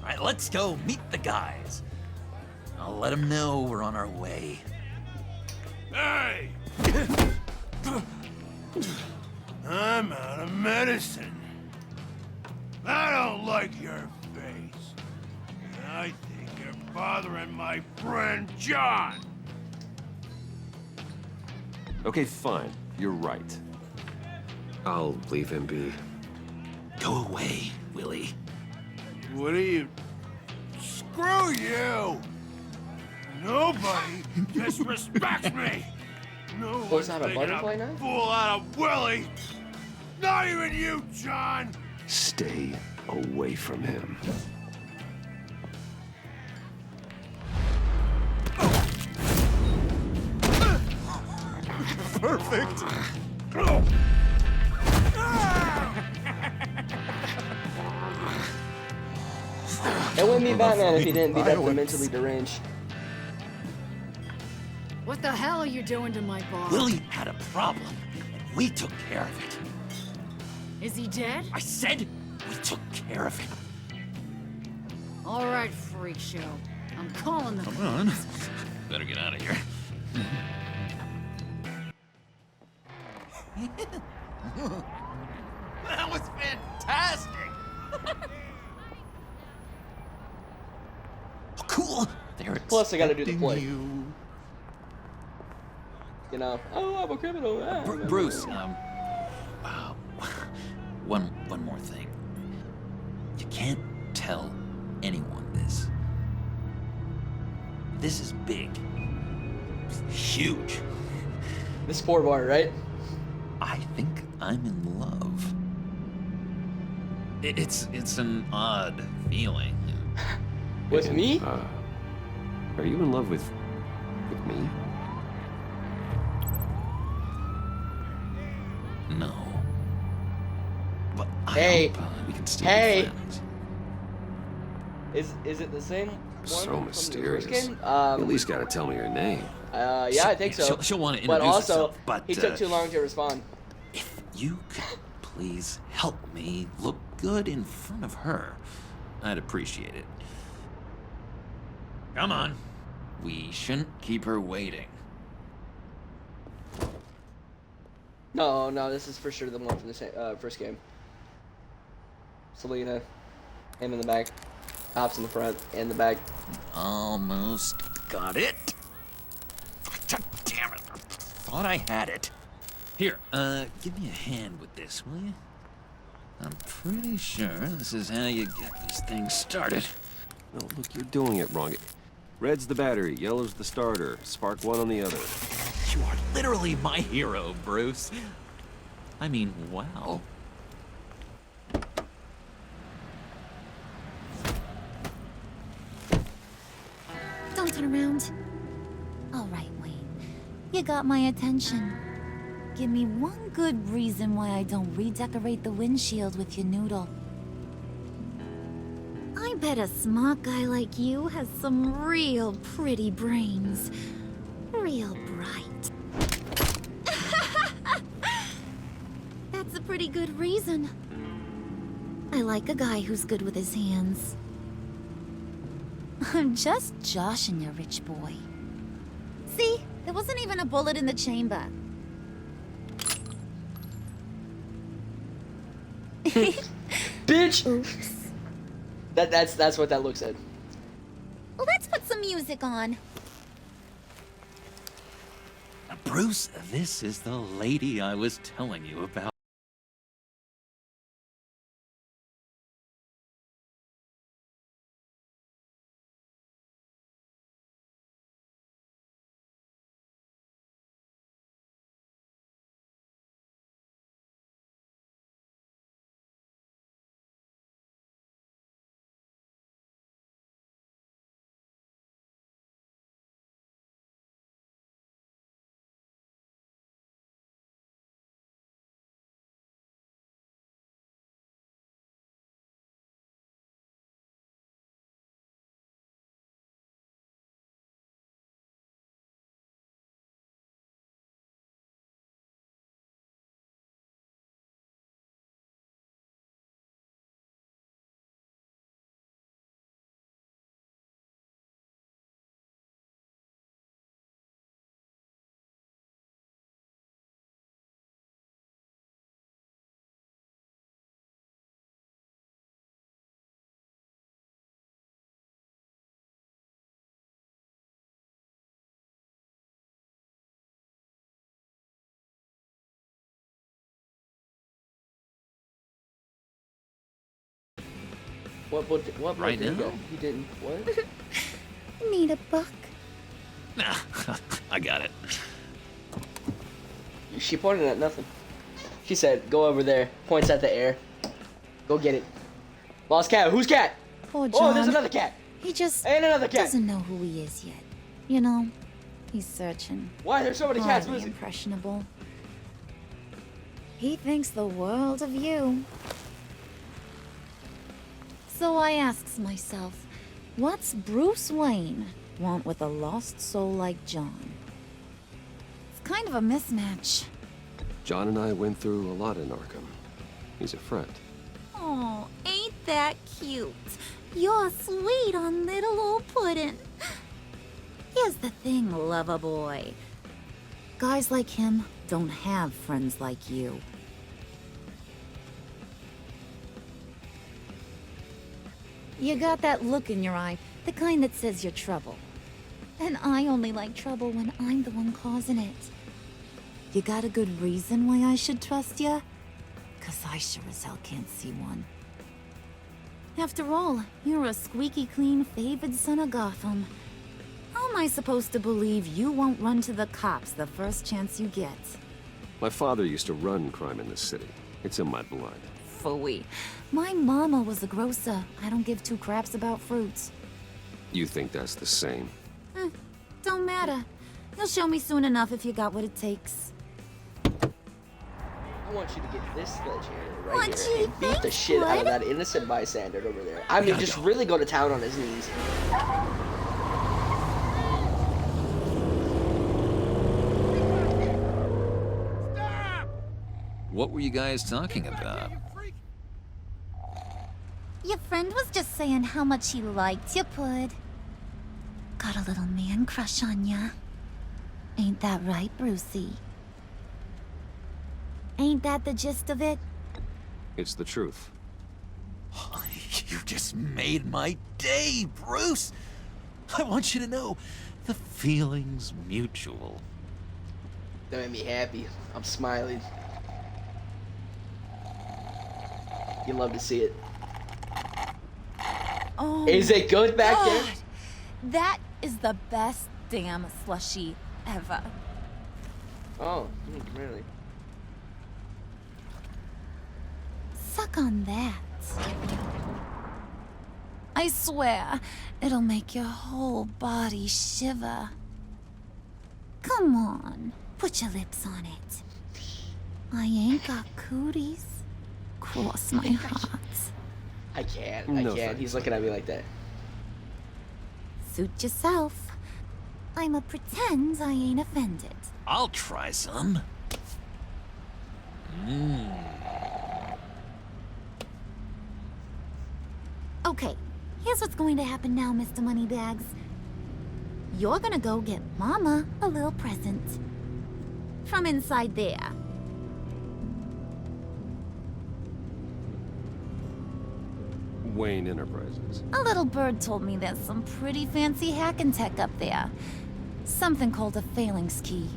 Alright, let's go meet the guys. I'll let them know we're on our way. Hey! I'm out of medicine. I don't like your face. And I think you're bothering my friend John. Okay, fine. You're right. I'll leave him be. Go away, Willie. What are you... Screw you! Nobody disrespects me! No Was that a one's making butterfly knife? fool out of Willie! Not even you, John! Stay away from him. Perfect! It wouldn't be Batman if he didn't beat up the mentally deranged. What the hell are you doing to my boss? Willie had a problem, and we took care of it. Is he dead? I said we took care of it. All right, freak show. I'm calling the... Come on. Better get out of here. That was fantastic! Oh, cool! They're Plus, I gotta do the expecting play. You. know, oh, I'm a criminal. Ah, Bruce, one more thing. You can't tell anyone this. This is big. Huge. This 4-bar, right? I think I'm in love. It's an odd feeling. With me? Are you in love with me? No. But I Hey. hope we can still Hey. be friends. Is it the same one So from mysterious. the first game? You at least gotta tell me your name. Yeah, I think so. She'll want to But introduce also, herself, but he took too long to respond. if you could please help me look good in front of her, I'd appreciate it. Come on. We shouldn't keep her waiting. No, this is for sure the one from the first game. Selena, him in the back, Ops in the front and the back. Almost got it. God damn it. Thought I had it. Here, give me a hand with this, will you? I'm pretty sure this is how you get this thing started. No, look, you're doing it wrong. Red's the battery, yellow's the starter. Spark one on the other. You are literally my hero, Bruce. I mean, wow. Don't turn around. All right, Wayne. You got my attention. Give me one good reason why I don't redecorate the windshield with your noodle. I bet a smart guy like you has some real pretty brains. Real bright. That's a pretty good reason. I like a guy who's good with his hands. I'm just joshing you, rich boy. See? There wasn't even a bullet in the chamber. Bitch! Oops. That's what that looks like. Well, let's put some music on. Bruce, this is the lady I was telling you about. What book Right did now? You didn't what? Need a book? Nah, I got it. She pointed at nothing. She said, "Go over there." Points at the air. Go get it. Lost cat. Whose cat? Poor John. Oh, there's another cat. He just And another cat. doesn't know who he is yet. You know, he's searching. Why are there so many cats Hardly missing? impressionable. He thinks the world of you. So I asks myself, what's Bruce Wayne want with a lost soul like John? It's kind of a mismatch. John and I went through a lot in Arkham. He's a friend. Oh, ain't that cute? You're sweet on little old puddin'. Here's the thing, lover boy. Guys like him don't have friends like you. You got that look in your eye, the kind that says you're trouble. And I only like trouble when I'm the one causing it. You got a good reason why I should trust you? 'Cause I sure as hell can't see one. After all, you're a squeaky clean favored son of Gotham. How am I supposed to believe you won't run to the cops the first chance you get? My father used to run crime in this city. It's in my blood. Phooey. My mama was a grocer. I don't give two craps about fruits. You think that's the same? Don't matter. You'll show me soon enough if you got what it takes. I want you to get this sledgehammer right Want here you and beat the think, shit out of bud? that innocent bystander over there. I mean, just really go to town on his knees. What were you guys talking about? Your friend was just saying how much he liked you, Pud. Got a little man crush on ya. Ain't that right, Brucey? Ain't that the gist of it? It's the truth. You just made my day, Bruce! I want you to know, the feeling's mutual. That made me happy. I'm smiling. You love to see it. Oh, Is it good back there? God. That is the best damn slushie ever. Oh, really? Suck on that. I swear, it'll make your whole body shiver. Come on, put your lips on it. I ain't got cooties. Cross my heart. I can't. No I can't. thanks. He's looking at me like that. Suit yourself. I'ma pretend I ain't offended. I'll try some. Okay, here's what's going to happen now, Mr. Moneybags. You're gonna go get Mama a little present. From inside there. Wayne Enterprises. A little bird told me there's some pretty fancy hacking tech up there. Something called a phalanx key.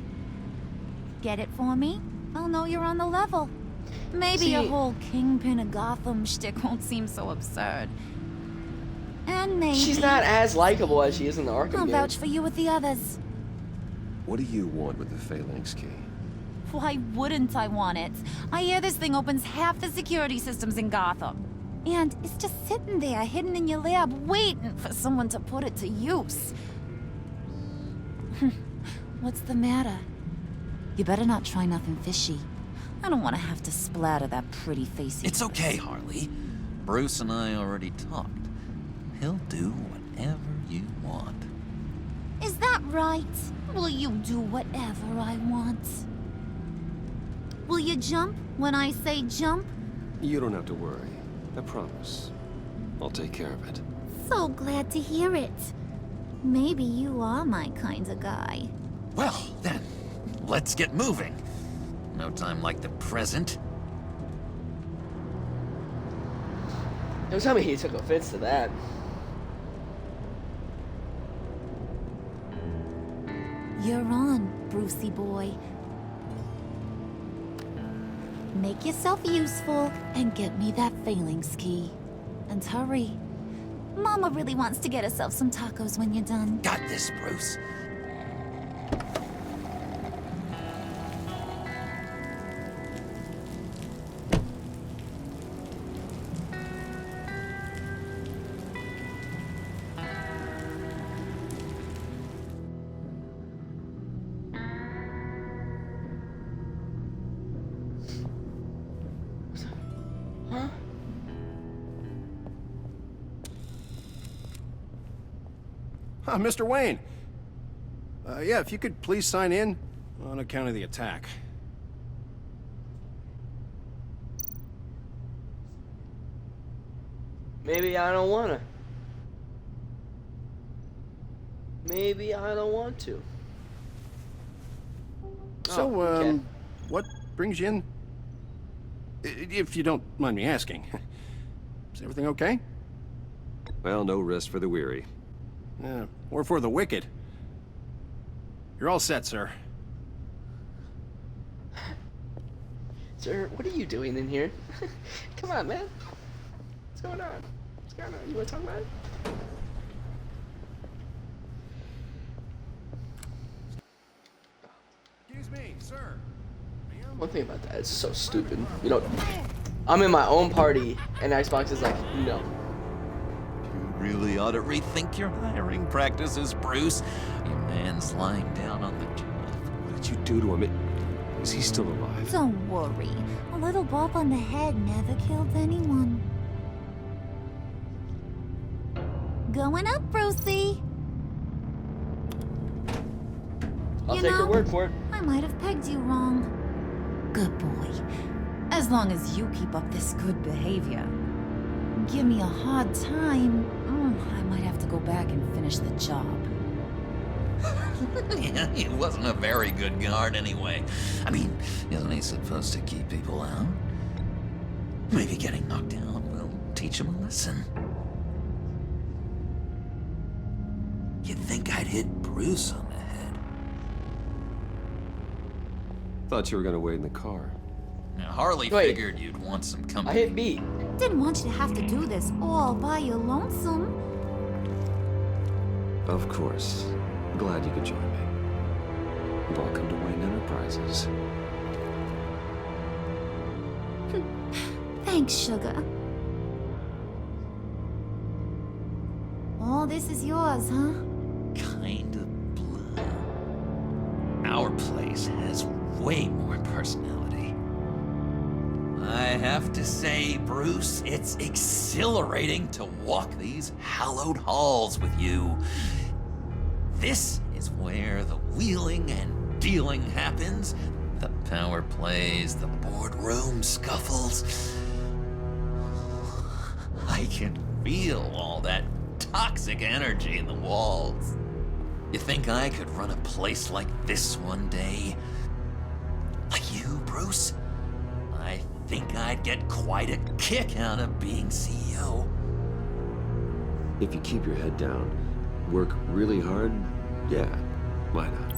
Get it for me? I'll know you're on the level. Maybe your whole Kingpin of Gotham shtick won't seem so absurd. And maybe... She's not as likable as she is in the Arkham I'll game. vouch for you with the others. What do you want with the phalanx key? Why wouldn't I want it? I hear this thing opens half the security systems in Gotham. And it's just sitting there, hidden in your lab, waiting for someone to put it to use. What's the matter? You better not try nothing fishy. I don't want to have to splatter that pretty face. It's okay, Harley. Bruce and I already talked. He'll do whatever you want. Is that right? Will you do whatever I want? Will you jump when I say jump? You don't have to worry. I promise. I'll take care of it. So glad to hear it. Maybe you are my kind of guy. Well, then, let's get moving. No time like the present. Don't tell me he took offense to that. You're on, Brucey boy. Make yourself useful and get me that phalanx key. And hurry. Mama really wants to get herself some tacos when you're done. Got this, Bruce. Huh? Mr. Wayne. Yeah, if you could please sign in on account of the attack. Maybe I don't wanna. Maybe I don't want to. So, okay. what brings you in? If you don't mind me asking. Is everything okay? Well, no rest for the weary. Yeah, or for the wicked. You're all set, sir. Sir, what are you doing in here? Come on, man. What's going on? What's going on? You wanna talk about it? Excuse me, sir. One thing about that, it's so stupid. You know, I'm in my own party, and Xbox is like, no. You really ought to rethink your hiring practices, Bruce. Your man's lying down on the job. What did you do to him? Is he still alive? Don't worry. A little bump on the head never killed anyone. Going up, Brucey. I'll take your word for it. I might have pegged you wrong. Good boy. As long as you keep up this good behavior. Give me a hard time, I might have to go back and finish the job. Yeah, he wasn't a very good guard anyway. I mean, isn't he supposed to keep people out? Maybe getting knocked out will teach him a lesson. You'd think I'd hit Bruce on the head. Thought you were gonna wait in the car. Now, Harley figured you'd want some company. I hit B. Didn't want you to have to do this all by your lonesome. Of course. Glad you could join me. Welcome to Wayne Enterprises. Thanks, sugar. All this is yours, huh? Kind of blue. Our place has way more personality. I have to say, Bruce, it's exhilarating to walk these hallowed halls with you. This is where the wheeling and dealing happens. The power plays, the boardroom scuffles. I can feel all that toxic energy in the walls. You think I could run a place like this one day? Like you, Bruce? I think I'd get quite a kick out of being CEO. If you keep your head down, work really hard, yeah, why not?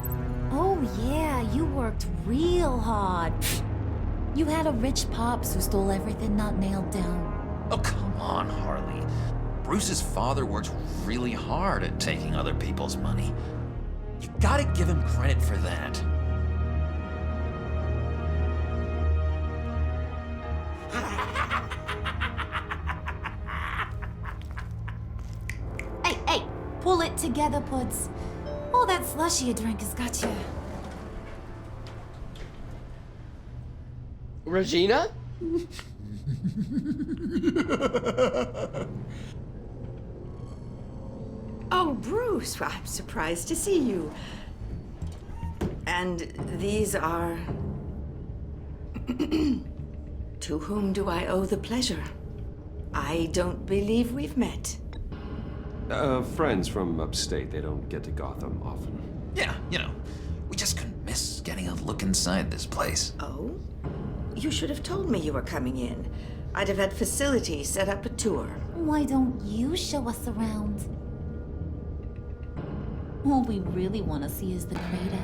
Oh yeah, you worked real hard. You had a rich pops who stole everything not nailed down. Oh, come on, Harley. Bruce's father worked really hard at taking other people's money. You gotta give him credit for that. Hey, pull it together, Puds. All that slushy you drank has got you. Regina? Oh, Bruce, I'm surprised to see you. And these are... To whom do I owe the pleasure? I don't believe we've met. Friends from upstate. They don't get to Gotham often. Yeah, you know, we just couldn't miss getting a look inside this place. Oh? You should have told me you were coming in. I'd have had facilities set up a tour. Why don't you show us around? All we really want to see is the crater.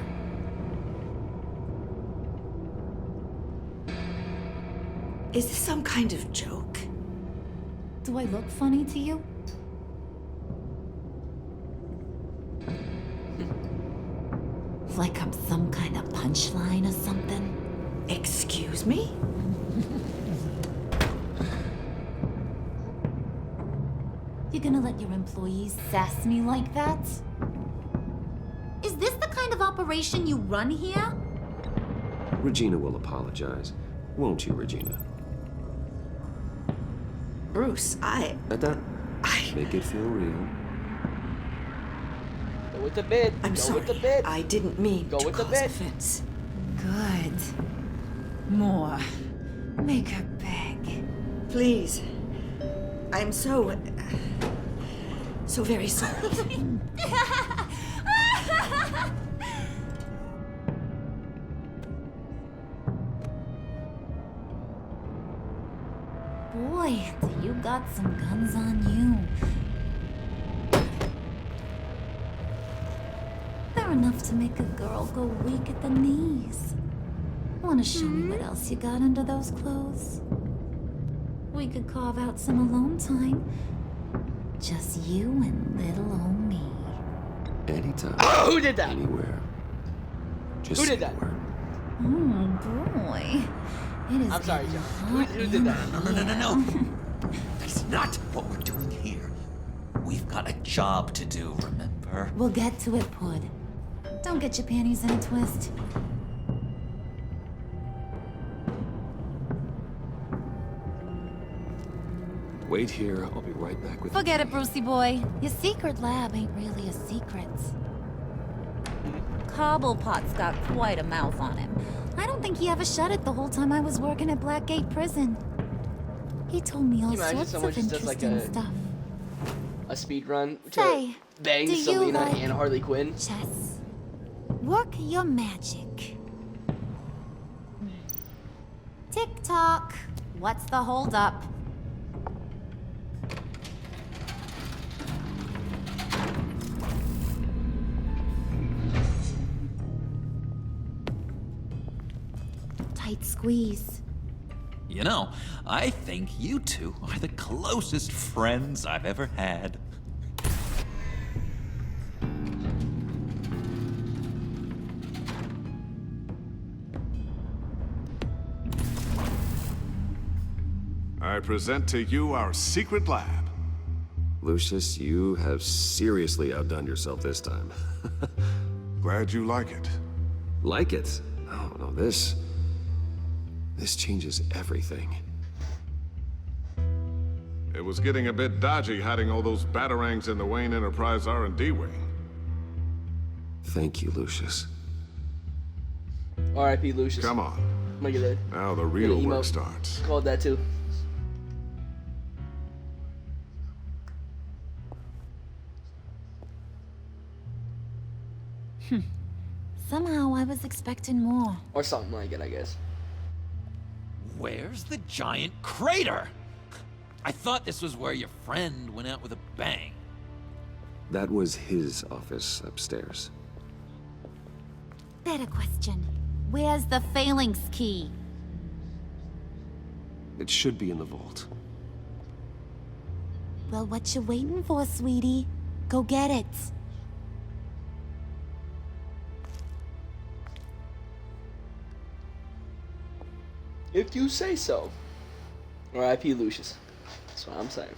Is this some kind of joke? Do I look funny to you? Like I'm some kind of punchline or something. Excuse me? You're gonna let your employees sass me like that? Is this the kind of operation you run here? Regina will apologize. Won't you, Regina? Bruce, I... Make it feel real. Go with the bid. I'm Go sorry. with the bid. I didn't mean Go to with the cause bid. offense. Good. More. Make her beg. Please. I'm so very sorry. Boy, do you got some guns on you. They're enough to make a girl go weak at the knees. Wanna show me what else you got under those clothes? We could carve out some alone time. Just you and little old me. Anytime. Who did that? Anywhere. Just Who did that? anywhere. Oh boy. It is I'm sorry, getting Joe. hot Who did that? No. That's not what we're doing here. We've got a job to do, remember? We'll get to it, Pud. Don't get your panties in a twist. Wait here. I'll be right back with Forget it, Brucey boy. Your secret lab ain't really a secret. Cobblepot's got quite a mouth on him. I don't think he ever shut it the whole time I was working at Blackgate Prison. He told me all Can you imagine sorts someone of just does like interesting stuff. a speed run to Say, bang do you Selena like and Harley Quinn? chess? Work your magic. Tick-tock. What's the holdup? Tight squeeze. You know, I think you two are the closest friends I've ever had. I present to you our secret lab. Lucius, you have seriously outdone yourself this time. Glad you like it. Like it? No, this changes everything. It was getting a bit dodgy hiding all those batarangs in the Wayne Enterprise R&D wing. Thank you, Lucius. R.I.P. Lucius. Come on. Look at that. Now the real Emo. work starts. Called that too. Somehow I was expecting more. Or something like it, I guess. Where's the giant crater? I thought this was where your friend went out with a bang. That was his office upstairs. Better question. Where's the phalanx key? It should be in the vault. Well, what you waiting for, sweetie? Go get it. If you say so. R.I.P. Lucius. That's what I'm saying.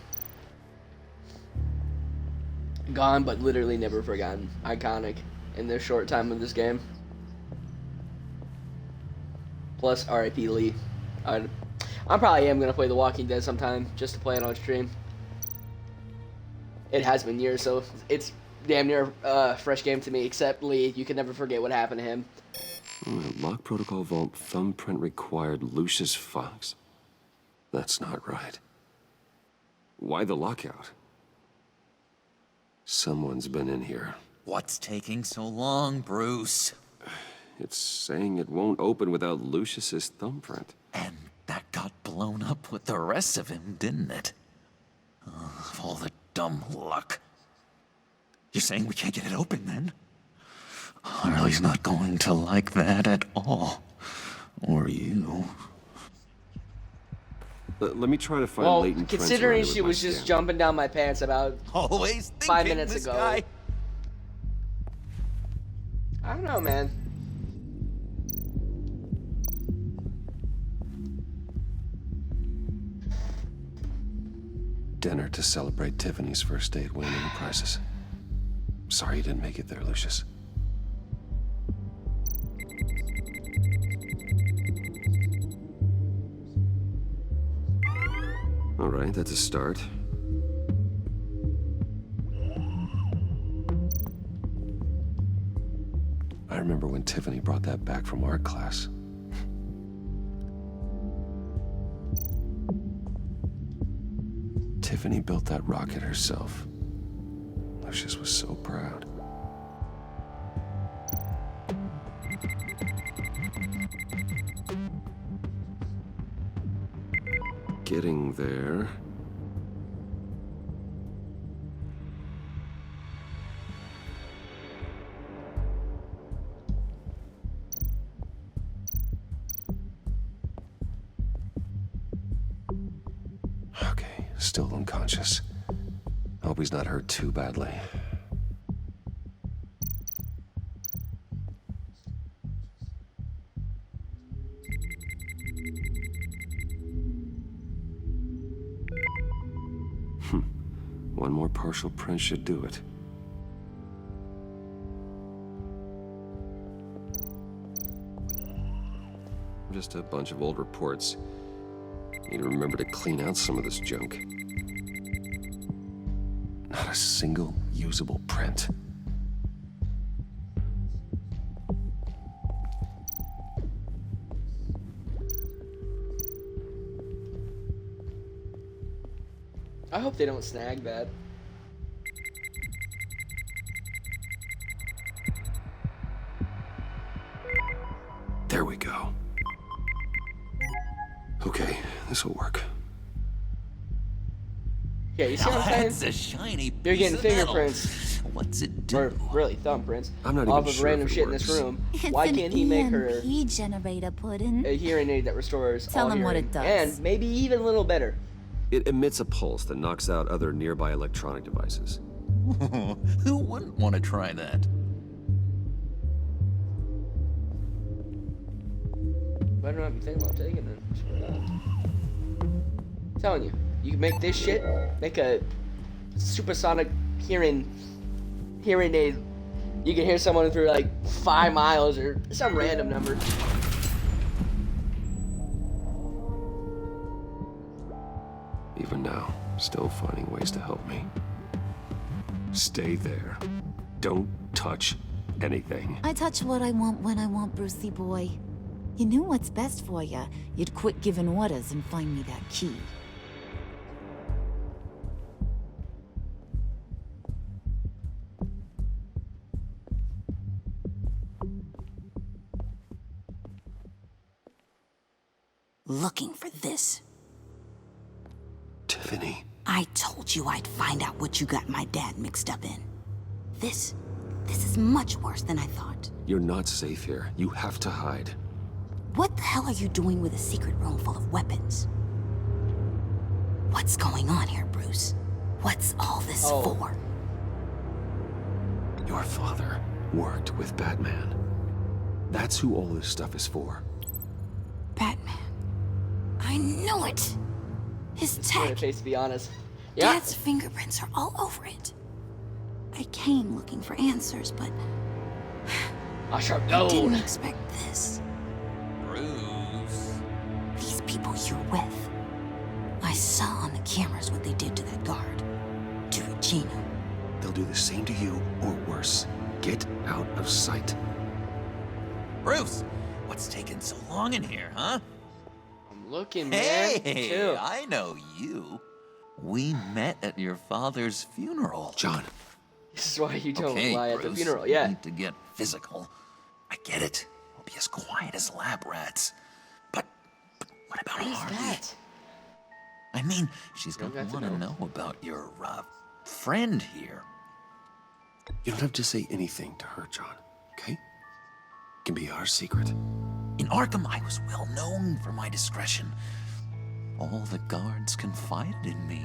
Gone, but literally never forgotten. Iconic in this short time of this game. Plus R.I.P. Lee. I probably am gonna play The Walking Dead sometime just to play it on stream. It has been years, so it's damn near a fresh game to me. Except Lee, you can never forget what happened to him. Lock protocol vault thumbprint required Lucius Fox. That's not right. Why the lockout? Someone's been in here. What's taking so long, Bruce? It's saying it won't open without Lucius's thumbprint. And that got blown up with the rest of him, didn't it? All the dumb luck. You're saying we can't get it open, then? Harley's not going to like that at all. Or you. Let me try to find latent trends considering around it she with was my just scan. jumping down my pants about Always 5 thinking, minutes this ago. guy. I don't know, man. Dinner to celebrate Tiffany's first date winning the prizes. Sorry you didn't make it there, Lucius. All right, that's a start. I remember when Tiffany brought that back from art class. Tiffany built that rocket herself. Lucius was so proud. Getting there. Okay, still unconscious. Hope he's not hurt too badly. One more partial print should do it. Just a bunch of old reports. Need to remember to clean out some of this junk. Not a single usable print. I hope they don't snag that. There we go. Okay, this will work. Yeah, you see what I'm saying? That's a shiny piece You're getting of metal. fingerprints. What's it do? Or really thumbprints. I'm not off even of sure random if it shit in this works. room. It's Why an can't he make her EMP generator, Puddin'. a hearing aid that restores Tell all him what hearing, it does. and maybe even a little better? It emits a pulse that knocks out other nearby electronic devices. Who wouldn't want to try that? Better not be thinking about taking it. I'm telling you, you can make this shit, make a supersonic hearing aid. You can hear someone through like 5 miles or some random number. Even now, still finding ways to help me. Stay there. Don't touch anything. I touch what I want when I want, Brucey boy. You knew what's best for you. You'd quit giving orders and find me that key. Looking for this. Tiffany. I told you I'd find out what you got my dad mixed up in. This is much worse than I thought. You're not safe here. You have to hide. What the hell are you doing with a secret room full of weapons? What's going on here, Bruce? What's all this for? Your father worked with Batman. That's who all this stuff is for. Batman. I knew it! His tech. Face to be honest. Yeah. Dad's fingerprints are all over it. I came looking for answers, but I sure I didn't expect this. Bruce. These people you're with. I saw on the cameras what they did to that guard. To Regina. They'll do the same to you, or worse. Get out of sight. Bruce, what's taking so long in here, huh? I'm looking, man. Hey, Too. I know you. We met at your father's funeral. John. This is why you don't Okay, lie at the Bruce, funeral. we Yeah. need to get physical. I get it. We'll be as quiet as lab rats. But what about What is Harley? that? I mean, she's You gonna got to want to know about your friend here. You don't have to say anything to her, John, okay? It can be our secret. In Arkham, I was well known for my discretion. All the guards confided in me.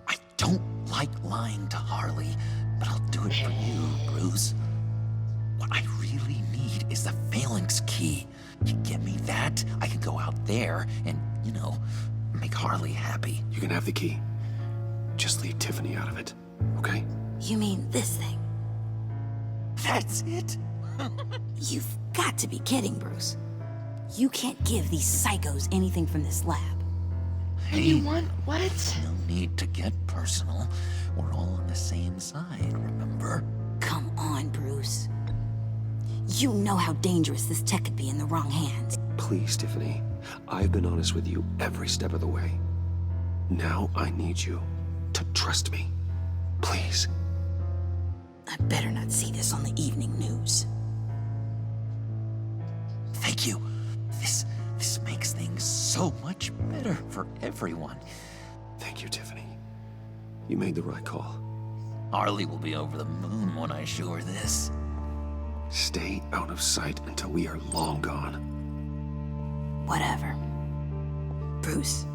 I don't like lying to Harley, but I'll do it for you, Bruce. What I is the phalanx key. You get me that, I can go out there and, you know, make Harley happy. You can have the key. Just leave Tiffany out of it, okay? You mean this thing? That's it? You've got to be kidding, Bruce. You can't give these psychos anything from this lab. Hey, You want what? no need to get personal. We're all on the same side, remember? Come on, Bruce. You know how dangerous this tech could be in the wrong hands. Please, Tiffany. I've been honest with you every step of the way. Now I need you to trust me. Please. I better not see this on the evening news. Thank you. This makes things so much better for everyone. Thank you, Tiffany. You made the right call. Harley will be over the moon when I show her this. Stay out of sight until we are long gone. Whatever. Bruce.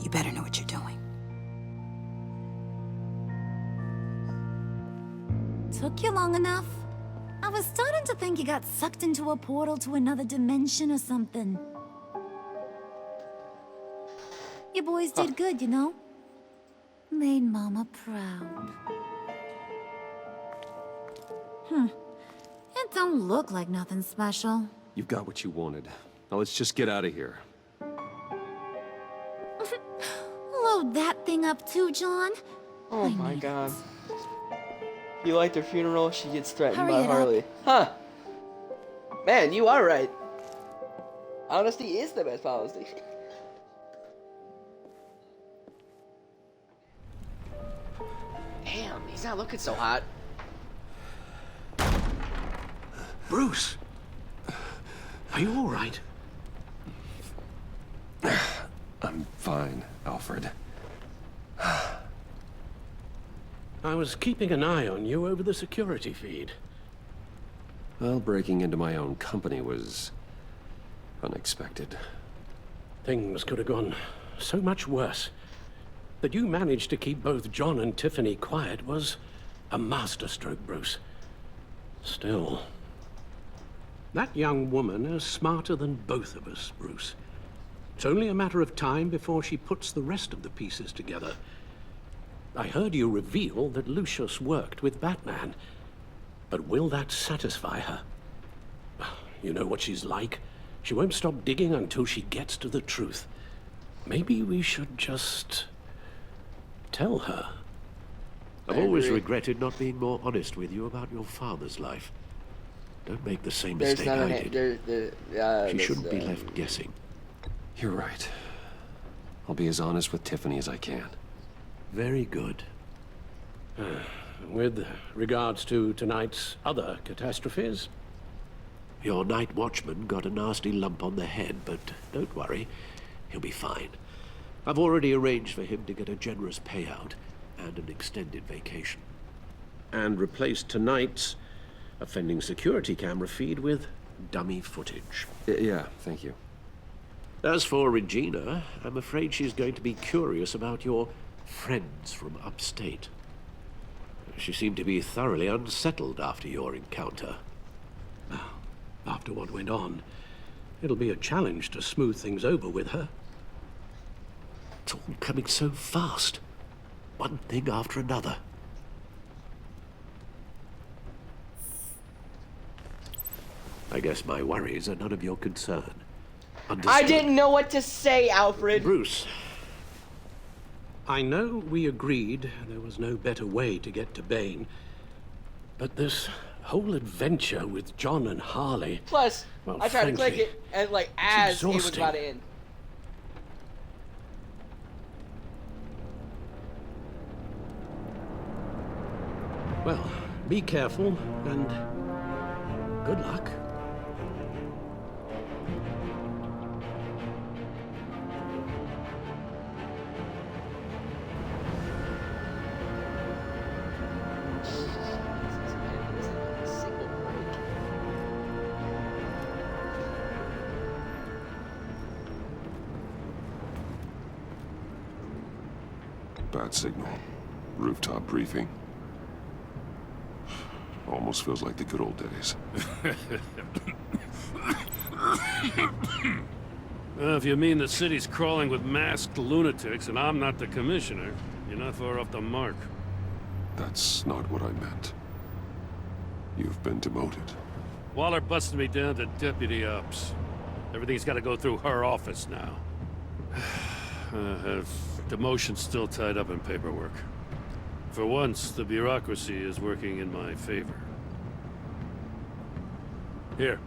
You better know what you're doing. Took you long enough? I was starting to think you got sucked into a portal to another dimension or something. You boys did good, you know? Made Mama proud. It don't look like nothing special. You've got what you wanted. Now let's just get out of here. Load that thing up too, John. Oh my god. You liked her funeral, she gets threatened Hurry by it up. Harley. Huh. Man, you are right. Honesty is the best policy. Damn, he's not looking so hot. Bruce! Are you all right? I'm fine, Alfred. I was keeping an eye on you over the security feed. Well, breaking into my own company was unexpected. Things could have gone so much worse. That you managed to keep both John and Tiffany quiet was a masterstroke, Bruce. Still, that young woman is smarter than both of us, Bruce. It's only a matter of time before she puts the rest of the pieces together. I heard you reveal that Lucius worked with Batman. But will that satisfy her? You know what she's like. She won't stop digging until she gets to the truth. Maybe we should just tell her. I've always regretted not being more honest with you about your father's life. Don't make the same mistake I did. She shouldn't be left guessing. You're right. I'll be as honest with Tiffany as I can. Very good. With regards to tonight's other catastrophes? Your night watchman got a nasty lump on the head, but don't worry. He'll be fine. I've already arranged for him to get a generous payout and an extended vacation. And replaced tonight's offending security camera feed with dummy footage. Yeah, thank you. As for Regina, I'm afraid she's going to be curious about your friends from upstate. She seemed to be thoroughly unsettled after your encounter. After what went on, it'll be a challenge to smooth things over with her. It's all coming so fast. One thing after another. I guess my worries are none of your concern. Understood. I didn't know what to say, Alfred. Bruce, I know we agreed there was no better way to get to Bane, but this whole adventure with John and Harley... Plus, well, I tried to click frankly, it, and like, as it was exhausting. about to end. Well, be careful, and good luck. Bad signal. Rooftop briefing. Almost feels like the good old days. Well, if you mean the city's crawling with masked lunatics and I'm not the commissioner, you're not far off the mark. That's not what I meant. You've been demoted. Waller busted me down to deputy ops. Everything's got to go through her office now. Demotion's still tied up in paperwork. For once, the bureaucracy is working in my favor. Here,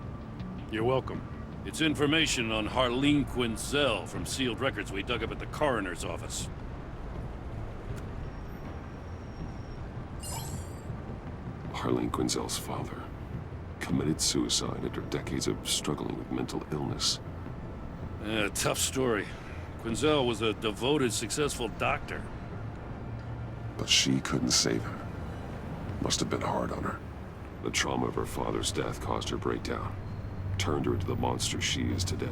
you're welcome. It's information on Harleen Quinzel from sealed records we dug up at the coroner's office. Harleen Quinzel's father committed suicide after decades of struggling with mental illness. Tough story. Quinzel was a devoted, successful doctor. But she couldn't save him. Must have been hard on her. The trauma of her father's death caused her breakdown. Turned her into the monster she is today.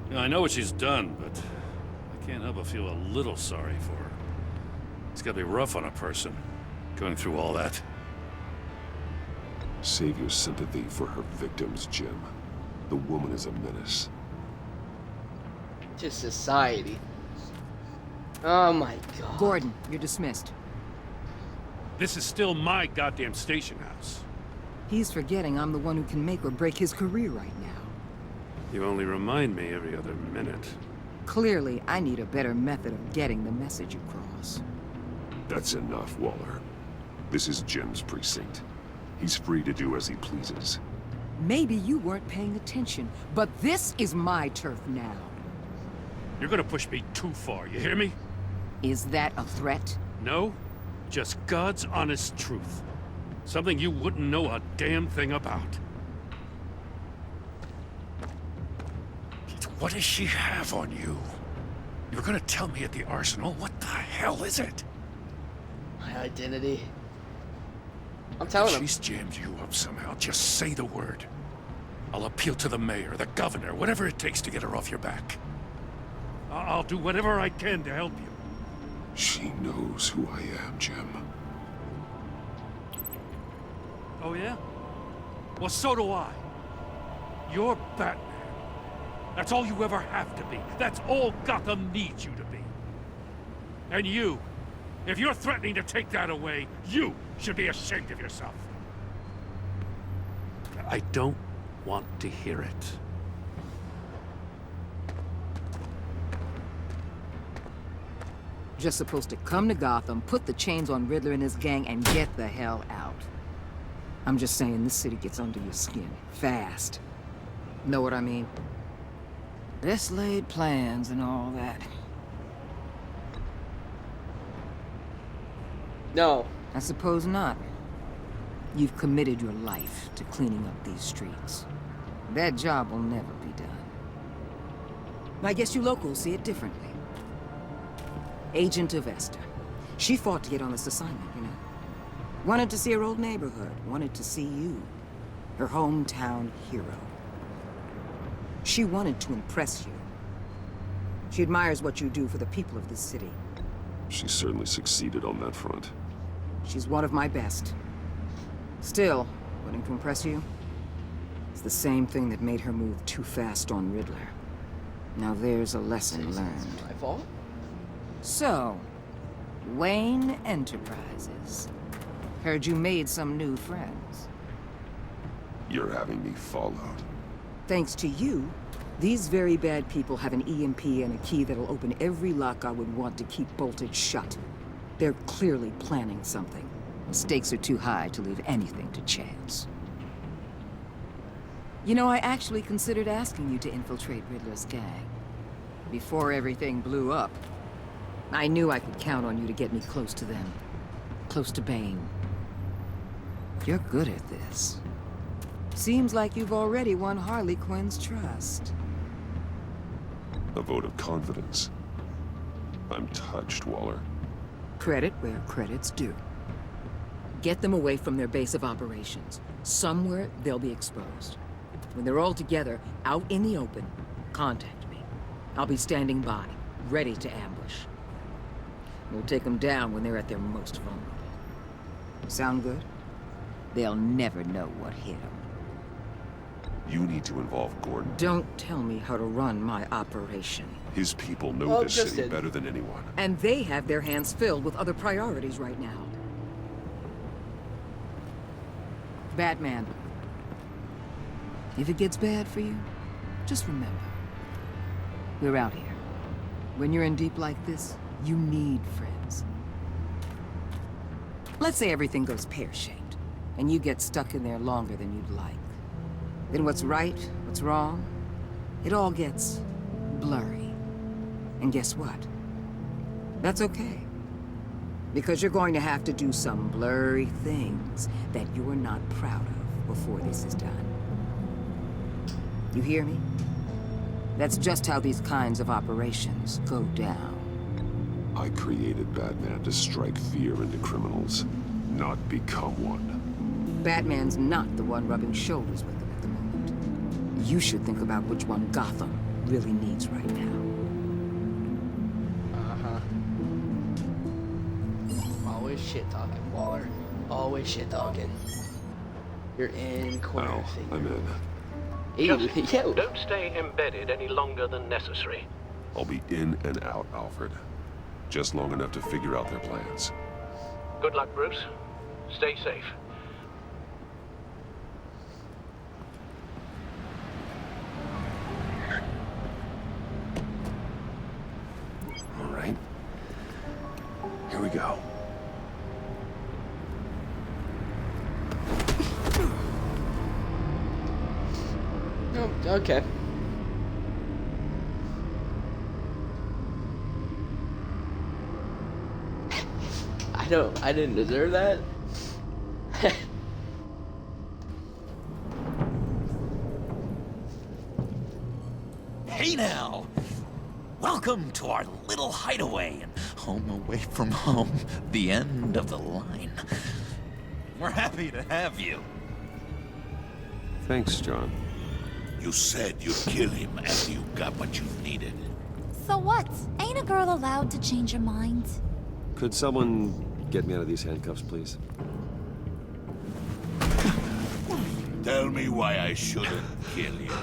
Yeah, I know what she's done, but I can't help but feel a little sorry for her. It's gotta be rough on a person, going through all that. Save your sympathy for her victims, Jim. The woman is a menace. To society. Oh my god. Gordon, you're dismissed. This is still my goddamn station house. He's forgetting I'm the one who can make or break his career right now. You only remind me every other minute. Clearly, I need a better method of getting the message across. That's enough, Waller. This is Jim's precinct. He's free to do as he pleases. Maybe you weren't paying attention, but this is my turf now. You're gonna push me too far, you hear me? Is that a threat? No, just God's honest truth. Something you wouldn't know a damn thing about. What does she have on you? You were gonna tell me at the arsenal? What the hell is it? My identity. I'm telling him. She's jammed you up somehow. Just say the word. I'll appeal to the mayor, the governor, whatever it takes to get her off your back. I'll do whatever I can to help you. She knows who I am, Jim. Oh, yeah? Well, so do I. You're Batman. That's all you ever have to be. That's all Gotham needs you to be. And you, if you're threatening to take that away, you should be ashamed of yourself. I don't want to hear it. Just supposed to come to Gotham, put the chains on Riddler and his gang, and get the hell out. I'm just saying, this city gets under your skin. Fast. Know what I mean? Best laid plans and all that. No. I suppose not. You've committed your life to cleaning up these streets. That job will never be done. I guess you locals see it differently. Agent of Esther. She fought to get on this assignment, you know. Wanted to see her old neighborhood. Wanted to see you. Her hometown hero. She wanted to impress you. She admires what you do for the people of this city. She certainly succeeded on that front. She's one of my best. Still, wanting to impress you? It's the same thing that made her move too fast on Riddler. Now there's a lesson learned. My fault? So, Wayne Enterprises. Heard you made some new friends. You're having me followed. Thanks to you, these very bad people have an EMP and a key that'll open every lock I would want to keep bolted shut. They're clearly planning something. The stakes are too high to leave anything to chance. You know, I actually considered asking you to infiltrate Riddler's gang. Before everything blew up. I knew I could count on you to get me close to them. Close to Bane. You're good at this. Seems like you've already won Harley Quinn's trust. A vote of confidence. I'm touched, Waller. Credit where credit's due. Get them away from their base of operations. Somewhere they'll be exposed. When they're all together, out in the open, contact me. I'll be standing by, ready to ambush. We'll take them down when they're at their most vulnerable. Sound good? they'll never know what hit them. You need to involve Gordon. Don't tell me how to run my operation. His people know this just city did. better than anyone. And they have their hands filled with other priorities right now. Batman, if it gets bad for you, just remember, we're out here. When you're in deep like this, you need friends. Let's say everything goes pear-shaped, and you get stuck in there longer than you'd like. Then what's right, what's wrong, it all gets blurry. And guess what? That's okay. Because you're going to have to do some blurry things that you're not proud of before this is done. You hear me? That's just how these kinds of operations go down. I created Batman to strike fear into criminals, not become one. Batman's not the one rubbing shoulders with them at the moment. You should think about which one Gotham really needs right now. Always shit talking, Waller. Always shit talking. You're in corner. Ow, I'm in. Just Yo. don't stay embedded any longer than necessary. I'll be in and out, Alfred. Just long enough to figure out their plans. Good luck, Bruce. Stay safe. All right. Here we go. Oh, okay. I didn't deserve that. Hey now! Welcome to our little hideaway and home away from home, the end of the line. We're happy to have you. Thanks, John. You said you'd kill him after you got what you needed. So what? Ain't a girl allowed to change her mind? Could someone get me out of these handcuffs, please? Tell me why I shouldn't kill you.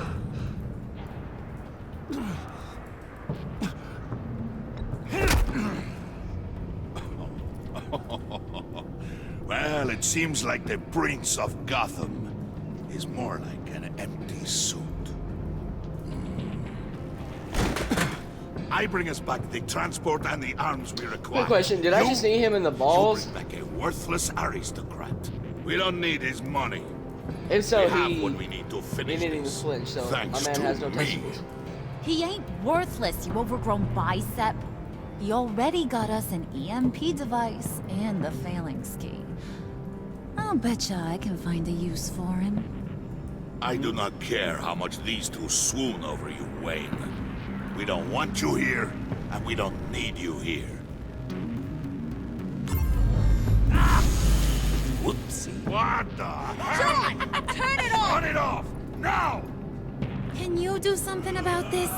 Well, it seems like the Prince of Gotham is more like an empty suit. I bring us back the transport and the arms we require. Quick question, did I just knee him in the balls? You bring back a worthless aristocrat. We don't need his money. If so, we have what we need to finish needing to this. flinch, so Thanks my man to has no me. testicles. He ain't worthless, you overgrown bicep. He already got us an EMP device and the phalanx key. I'll betcha I can find a use for him. I do not care how much these two swoon over you, Wayne. We don't want you here, and we don't need you here. Whoopsie. What the hell? John, turn it off! Turn it off! Now! Can you do something about this?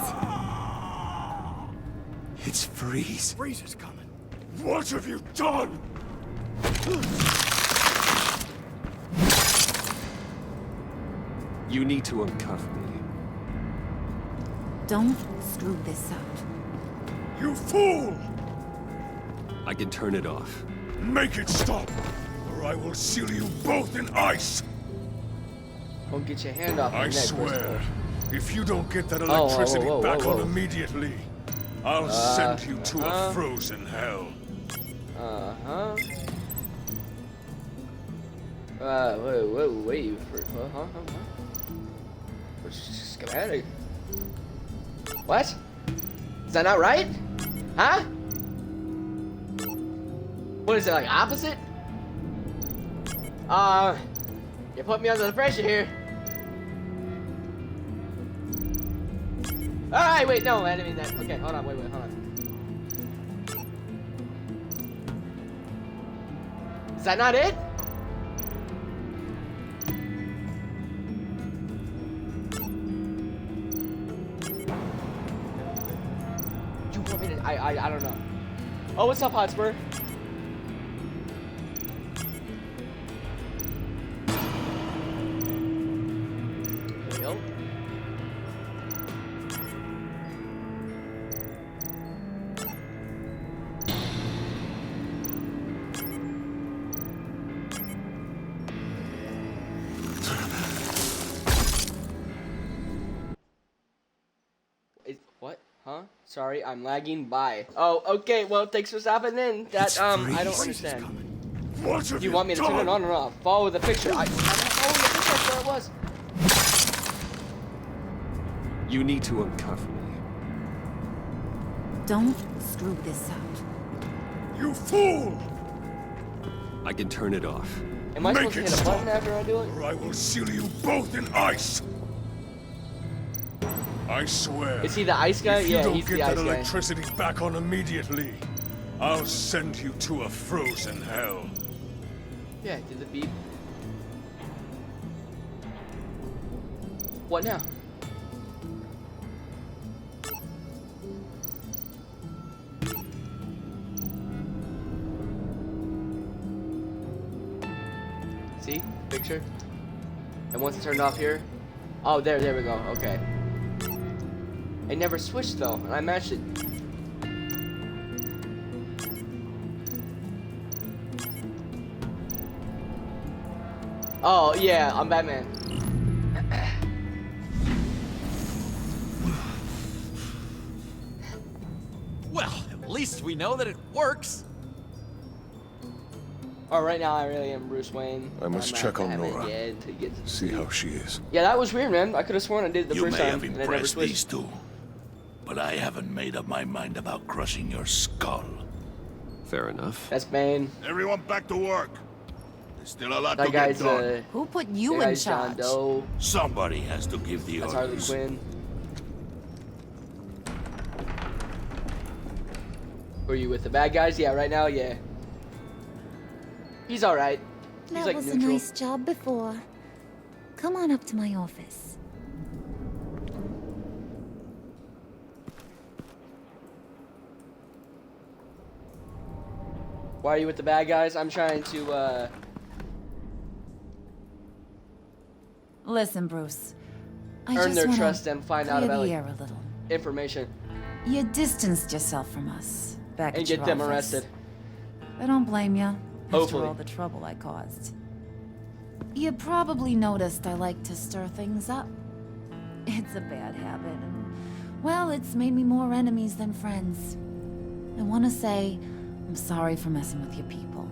It's Freeze. Freeze is coming. What have you done? You need to uncuff me. Don't screw this up. You fool! I can turn it off. Make it stop, or I will seal you both in ice. Don't get your hand off my I neck. swear, if you don't get that Oh, whoa, electricity whoa, whoa, back whoa. on immediately, I'll send you to a frozen hell. Uh-huh. Wait. For schematic. What? Is that not right? Huh? What is it, like opposite? You put me under the pressure here. Alright, wait, no, I didn't mean that. Okay, hold on, wait, hold on. Is that not it? You want me to, I don't know. Oh, what's up, Hotspur? Huh? Sorry, I'm lagging. Bye. Oh, okay. Well, thanks for stopping in. That I don't understand. What have Do you want me to turn it on or off? Follow the picture. I'm not following the picture. That's where it was. You need to uncuff me. Don't screw this up. You fool! I can turn it off. Am I Make supposed to hit a button after I do it? or I will seal you both in ice. I swear. Is he the ice guy? If Yeah, you don't he's get the ice that guy. electricity back on immediately, I'll send you to a frozen hell. Yeah, did the beep. What now? See? Picture? And once it's turned off here. Oh, there we go. Okay. It never switched though, and I matched it. Oh, yeah, I'm Batman. Well, at least we know that it works. Oh, right now I really am Bruce Wayne. I must check on Batman Nora. again to get to See how she is. Yeah, that was weird, man. I could have sworn I did it the You first may time have and I never impressed these switched. two, but I haven't made up my mind about crushing your skull. Fair enough. That's Bane. Everyone back to work. There's still a lot That to get guy's done. Who put you that in guy's John charge? Doe. Somebody has to give the That's Harley orders. Quinn. Who are you with, the bad guys? Yeah, right now, yeah. He's alright. He's That like was neutral. a nice job before. Come on up to my office. Why are you with the bad guys? I'm trying to, Listen, Bruce. I earn just their wanna trust and find out clear about the like, air a little. information You distanced yourself from us back and at get your them office. arrested. I don't blame you. After Hopefully. all the trouble I caused. You probably noticed I like to stir things up. It's a bad habit, and well, it's made me more enemies than friends. I want to say I'm sorry for messing with your people.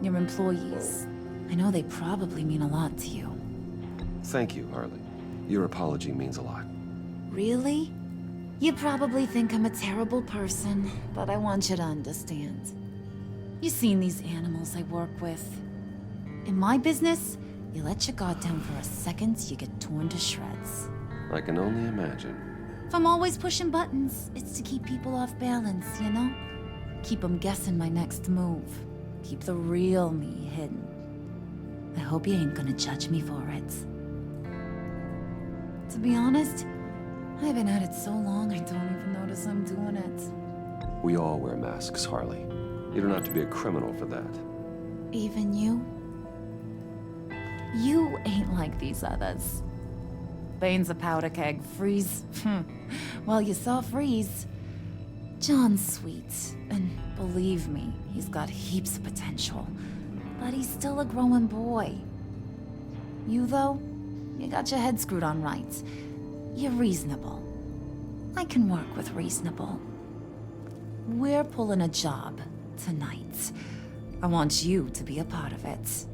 Your employees. I know they probably mean a lot to you. Thank you, Harley. Your apology means a lot. Really? You probably think I'm a terrible person, but I want you to understand. You've seen these animals I work with. In my business, you let your guard down for a second, you get torn to shreds. I can only imagine. If I'm always pushing buttons, it's to keep people off balance, you know? Keep them guessing my next move. Keep the real me hidden. I hope you ain't gonna judge me for it. To be honest, I've been at it so long I don't even notice I'm doing it. We all wear masks, Harley. You don't have to be a criminal for that. Even you? You ain't like these others. Bane's a powder keg. Freeze. Well, you saw Freeze. John's sweet, and believe me, he's got heaps of potential. But he's still a growing boy. You, though, you got your head screwed on right. You're reasonable. I can work with reasonable. We're pulling a job tonight. I want you to be a part of it.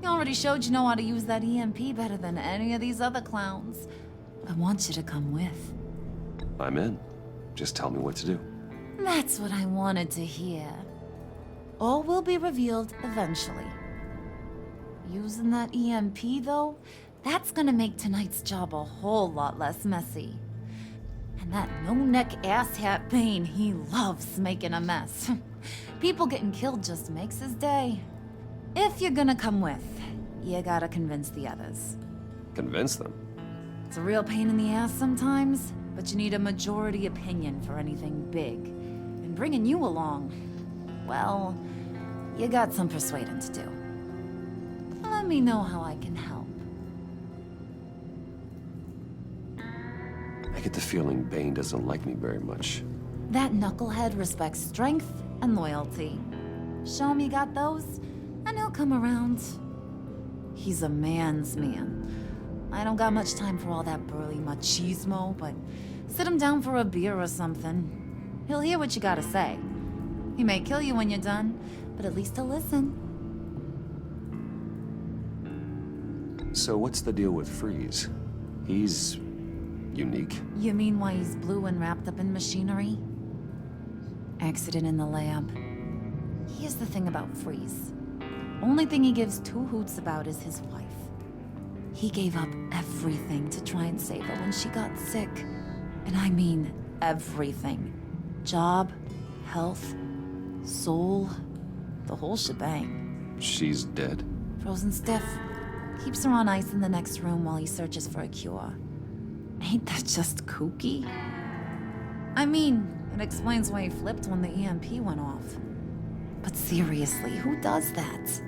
You already showed you know how to use that EMP better than any of these other clowns. I want you to come with. I'm in. Just tell me what to do. That's what I wanted to hear. All will be revealed eventually. Using that EMP, though, that's gonna make tonight's job a whole lot less messy. And that no-neck asshat Bane, he loves making a mess. People getting killed just makes his day. If you're gonna come with, you gotta convince the others. Convince them. It's a real pain in the ass sometimes, but you need a majority opinion for anything big. And bringing you along, well, you got some persuading to do. Let me know how I can help. I get the feeling Bane doesn't like me very much. That knucklehead respects strength and loyalty. Show him you got those, and he'll come around. He's a man's man. I don't got much time for all that burly machismo, but Sit him down for a beer or something. He'll hear what you gotta say. He may kill you when you're done, but at least he'll listen. So what's the deal with Freeze? He's unique. You mean why he's blue and wrapped up in machinery? Accident in the lab. Here's the thing about Freeze. Only thing he gives two hoots about is his wife. He gave up everything to try and save her when she got sick. And I mean everything. Job, health, soul, the whole shebang. She's dead? Frozen stiff. Keeps her on ice in the next room while he searches for a cure. Ain't that just kooky? I mean, it explains why he flipped when the EMP went off. But seriously, who does that?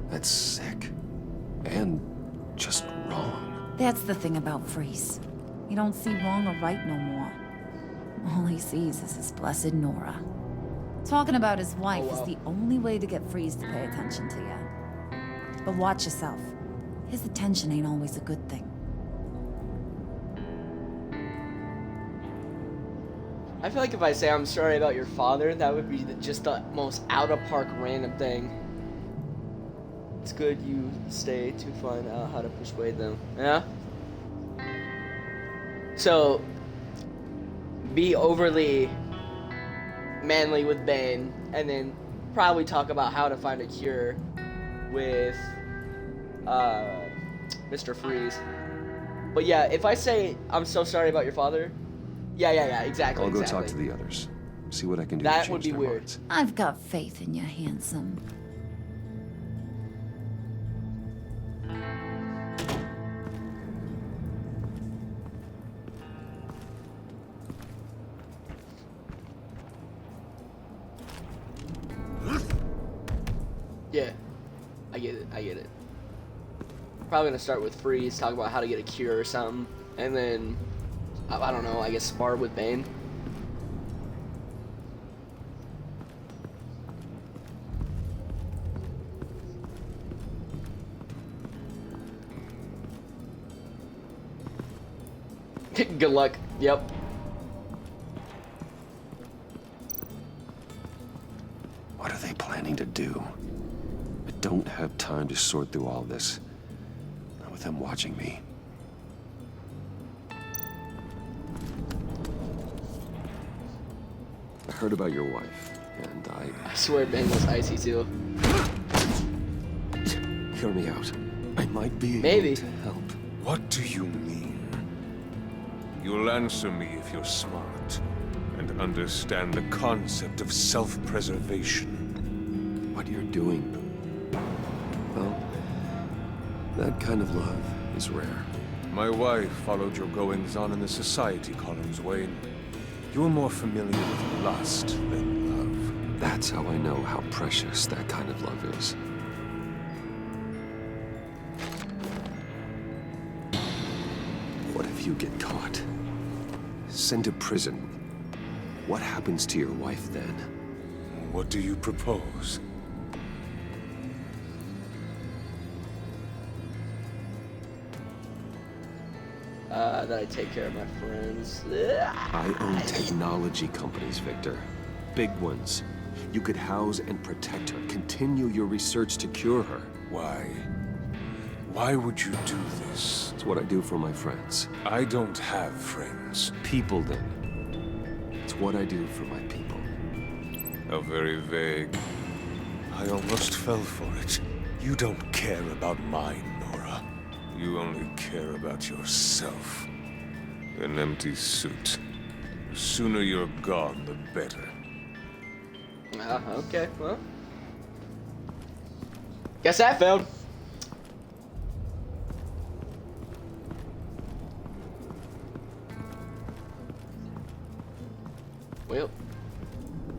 That's sick. And just wrong. That's the thing about Freeze. He don't see wrong or right no more. All he sees is his blessed Nora. Talking about his wife is the only way to get Freeze to pay attention to you. But watch yourself. His attention ain't always a good thing. I feel like if I say I'm sorry about your father, that would be just the most out-of-park random thing. It's good you stay to find out how to persuade them. Yeah? So, be overly manly with Bane, and then probably talk about how to find a cure with Mr. Freeze. But yeah, if I say I'm so sorry about your father, yeah, exactly. I'll go talk to the others. See what I can do. That to would change be their weird. minds. I've got faith in you, handsome. Yeah, I get it. Probably gonna start with Freeze, talk about how to get a cure or something, and then, I don't know, I guess spar with Bane. Good luck. Yep. What are they planning to do? I don't have time to sort through all this. Not with them watching me. I heard about your wife, and I swear Ben was icy too. Hear me out. I might be Maybe. able to help. What do you mean? You'll answer me if you're smart and understand the concept of self-preservation. What you're doing. Well, that kind of love is rare. My wife followed your goings-on in the society columns, Wayne. You're more familiar with lust than love. That's how I know how precious that kind of love is. What if you get caught? Sent to prison? What happens to your wife then? What do you propose? That I take care of my friends. I own technology companies, Victor. Big ones. You could house and protect her, continue your research to cure her. Why? Why would you do this? It's what I do for my friends. I don't have friends. People, then. It's what I do for my people. How very vague. I almost fell for it. You don't care about mine, Nora. You only care about yourself. An empty suit. The sooner you're gone, the better. Okay, well. Guess that failed. Well,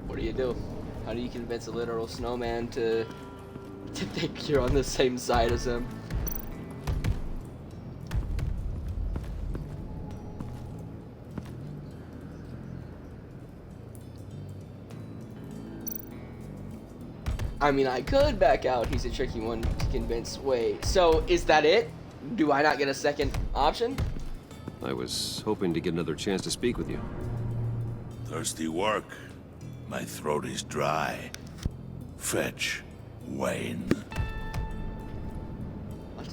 what do you do? How do you convince a literal snowman to think you're on the same side as him? I mean, I could back out. He's a tricky one to convince. Wait, so is that it? Do I not get a second option? I was hoping to get another chance to speak with you. Thirsty work. My throat is dry. Fetch Wayne. What?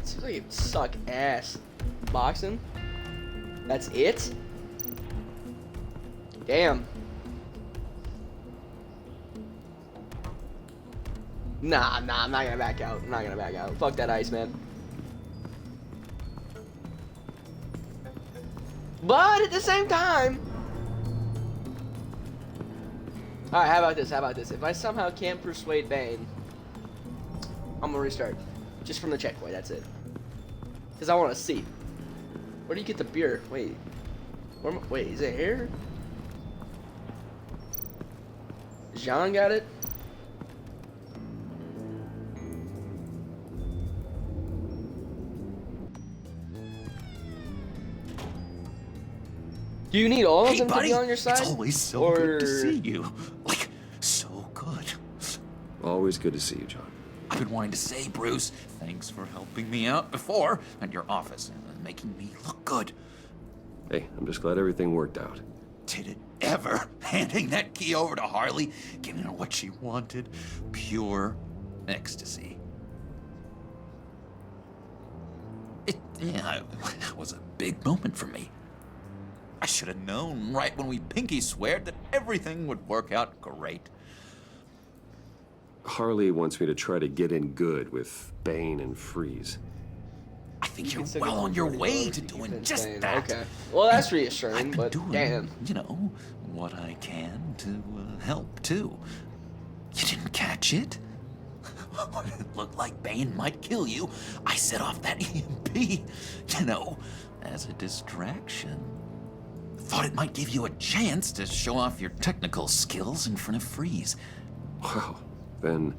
Seems like you suck ass. Boxing? That's it? Damn. Nah, I'm not gonna back out. I'm not gonna back out. Fuck that ice, man. But at the same time... Alright, how about this? How about this? If I somehow can't persuade Bane, I'm gonna restart. Just from the checkpoint, that's it. Because I want to see. Where do you get the beer? Wait. Wait, is it here? Jean got it? Do you need all of them to be on your side? It's always so good to see you. Like, so good. Always good to see you, John. I've been wanting to say, Bruce, thanks for helping me out before at your office and making me look good. Hey, I'm just glad everything worked out. Did it ever? Handing that key over to Harley, giving her what she wanted. Pure ecstasy. It was a big moment for me. I should have known right when we pinky sweared that everything would work out great. Harley wants me to try to get in good with Bane and Freeze. I think you're well on your way to doing just that. Okay. Well, that's reassuring, but damn. You know, what I can to help, too. You didn't catch it? When it looked like Bane might kill you, I set off that EMP, you know, as a distraction. Thought it might give you a chance to show off your technical skills in front of Freeze. Wow, then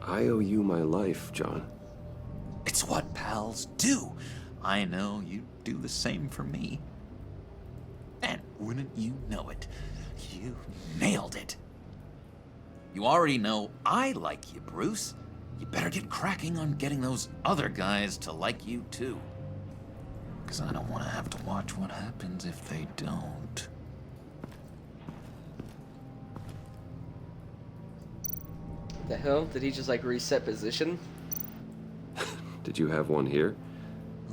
I owe you my life, John. It's what pals do. I know you'd do the same for me. And wouldn't you know it, you nailed it. You already know I like you, Bruce. You better get cracking on getting those other guys to like you, too. Because I don't want to have to watch what happens if they don't. The hell? Did he just like reset position? Did you have one here?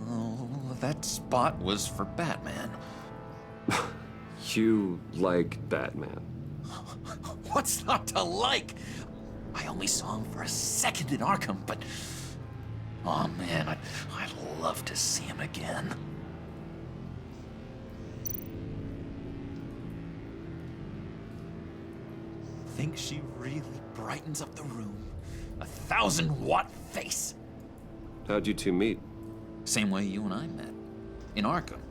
Oh, that spot was for Batman. You like Batman? What's not to like? I only saw him for a second in Arkham, but... oh man, I'd love to see him again. Think she really brightens up the room. 1,000-watt face. How'd you two meet? Same way you and I met. In Arkham.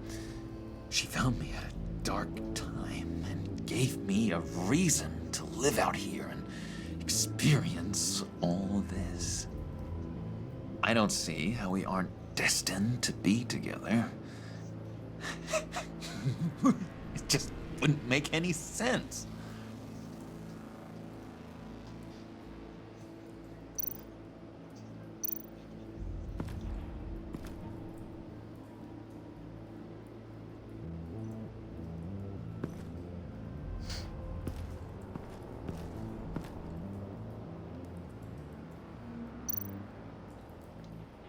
She found me at a dark time and gave me a reason to live out here and experience all this. I don't see how we aren't destined to be together. It just wouldn't make any sense.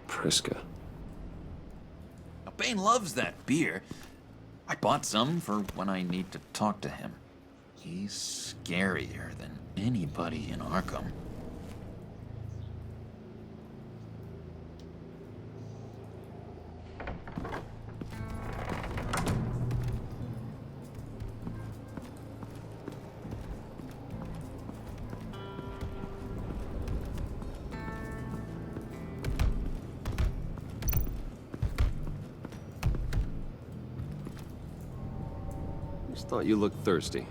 Priska. Now, Bane loves that beer. I bought some for when I need to talk to him. He's scarier than anybody in Arkham. Just thought you looked thirsty.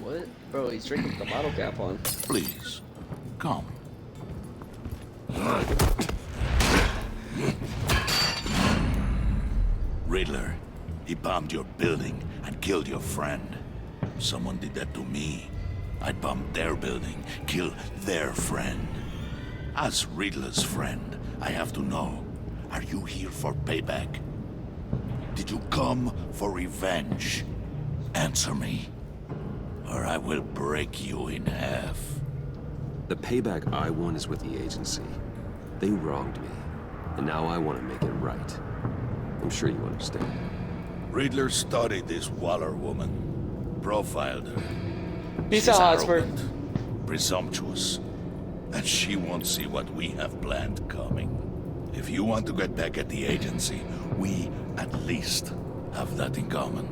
What? Bro, he's drinking with the bottle cap on. Please, come. Riddler, he bombed your building and killed your friend. Someone did that to me. I'd bomb their building, kill their friend. As Riddler's friend, I have to know, are you here for payback? Did you come for revenge? Answer me, or I will break you in half. The payback I want is with the agency. They wronged me, and now I want to make it right. I'm sure you understand. Riddler studied this Waller woman, profiled her. Peace She's out, Hotspur. arrogant, presumptuous, and she won't see what we have planned coming. If you want to get back at the agency, we at least have that in common.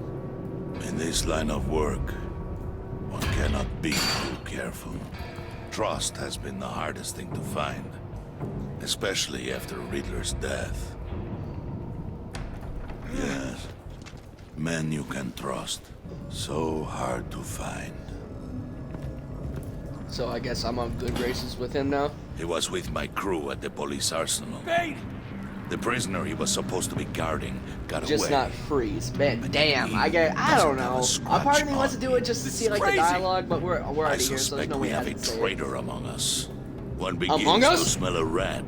In this line of work, one cannot be too careful. Trust has been the hardest thing to find, especially after Riddler's death. Yes, men you can trust. So hard to find. So I guess I'm on good graces with him now. He was with my crew at the police arsenal. Bait! The prisoner he was supposed to be guarding got Just away. not freeze. Man, damn. I don't know. A part of me wants to do it just to see like the dialogue, but we're I already here, so there's suspect no we way I have a can say it. traitor among us. One Among begins to us? smell a rat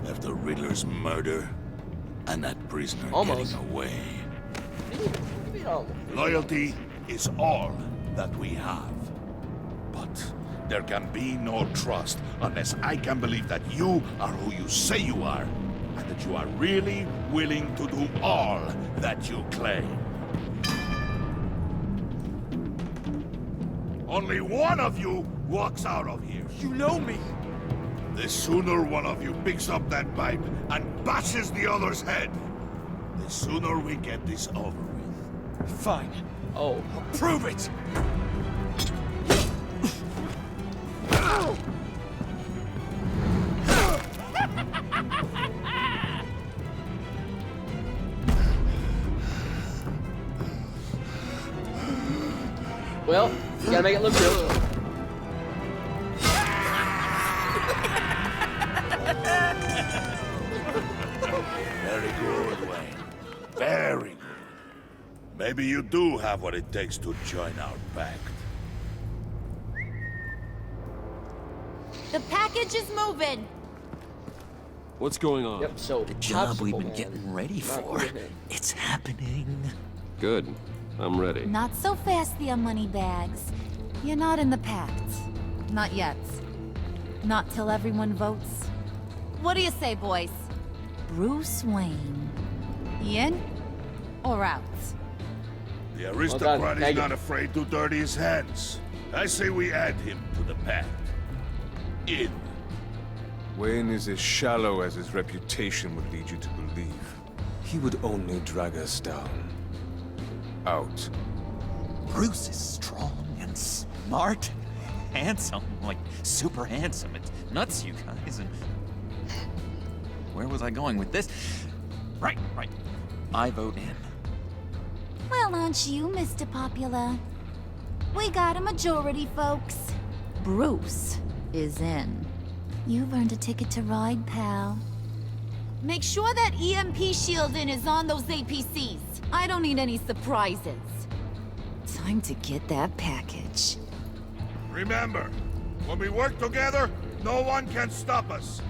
after Riddler's murder and that prisoner Almost. getting away. Maybe almost. Loyalty is all that we have. But there can be no trust unless I can believe that you are who you say you are, and that you are really willing to do all that you claim. Only one of you walks out of here. You know me. The sooner one of you picks up that pipe and bashes the other's head, the sooner we get this over with. Fine. Oh. I'll prove it. Well, you gotta make it look real. Very good, Wayne. Very good. Maybe you do have what it takes to join our pact. The package is moving. What's going on? Yep, so The job we've been Popsicle getting Man. ready Not for. good him. It's happening. Good. I'm ready. Not so fast, the money bags. You're not in the pact. Not yet. Not till everyone votes. What do you say, boys? Bruce Wayne. In or out? The Well aristocrat done. is Thank not you. afraid to dirty his hands. I say we add him to the pact. In. Wayne is as shallow as his reputation would lead you to believe. He would only drag us down. Out. Bruce is strong and smart, handsome, like super handsome. It's nuts, you guys. And where was I going with this? Right. I vote in. Well, aren't you, Mr. Popular? We got a majority, folks. Bruce is in. You've earned a ticket to ride, pal. Make sure that EMP shielding is on those APCs. I don't need any surprises. Time to get that package. Remember, when we work together, no one can stop us.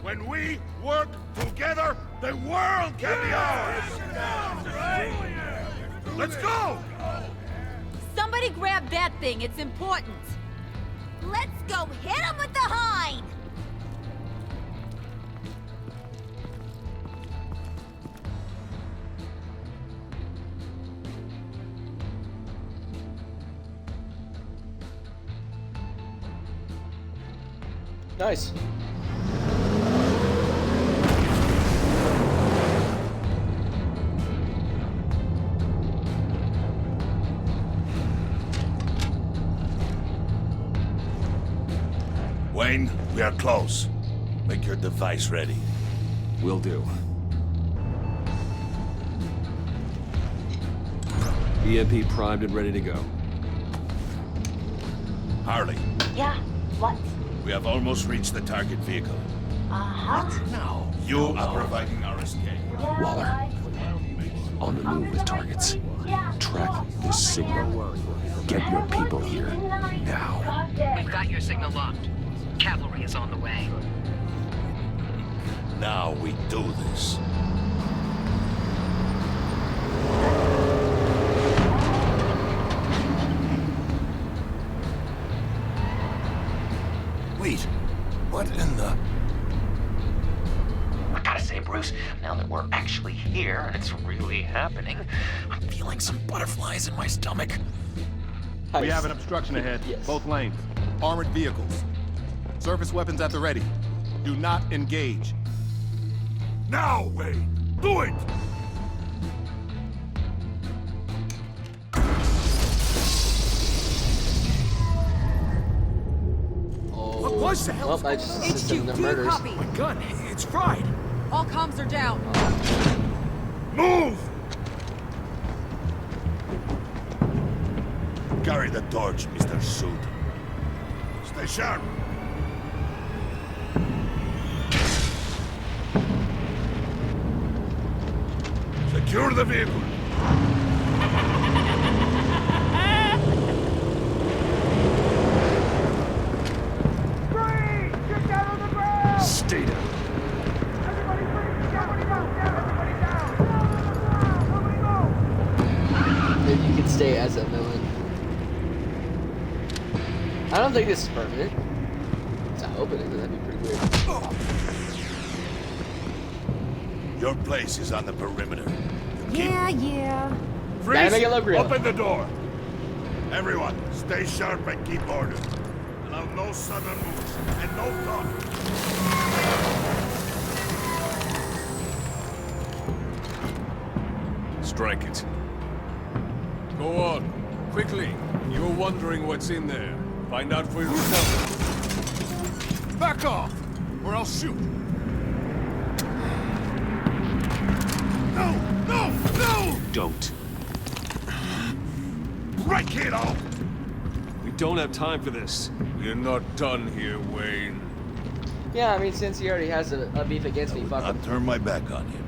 When we work together, the world can be ours. Let's go! Somebody grab that thing, it's important. Let's go hit him with the hind! Nice. Wayne, we are close. Make your device ready. Will do. EMP primed and ready to go. Harley, Yeah, what? we have almost reached the target vehicle. Uh-huh. You are providing our escape. Waller. On the move with targets. Track this signal. Get your people here, now. We've got your signal locked. Cavalry is on the way. Now we do this. Wait, what in the... I gotta say, Bruce, now that we're actually here and it's really happening, I'm feeling some butterflies in my stomach. We have an obstruction ahead, both lanes. Armored vehicles. Surface weapons at the ready. Do not engage. Now, Wayne! Do it! What was that? Well, I just assisted in the murders. My gun, it's fried. All comms are down. Move! Carry the torch, Mr. Suit. Stay sharp. Secure the vehicle. Stay down. Maybe you can stay as a villain. I don't think this is permanent. I hope it is, that'd be pretty weird. Your place is on the perimeter. Yeah. Freeze! Gotta make it look real. Open the door. Everyone, stay sharp and keep order. Allow no sudden moves and no talk. Strike it. Go on. Quickly. You're wondering what's in there. Find out for yourself. Back off, or I'll shoot. No! No! No! Don't. Right, kiddo! We don't have time for this. We're not done here, Wayne. Yeah, I mean, since he already has a beef against me, fuck him. I'll turn my back on you.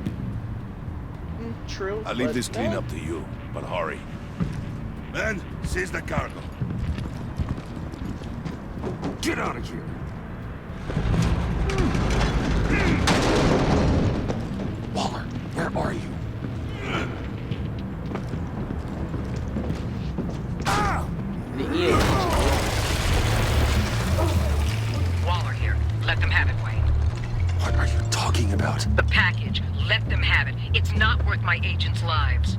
True. I'll leave but this clean no. up to you, but hurry. Men, seize the cargo. Get out of here. Waller, where are you? The EA. Waller here. Let them have it, Wayne. What are you talking about? The package. Let them have it. It's not worth my agents' lives.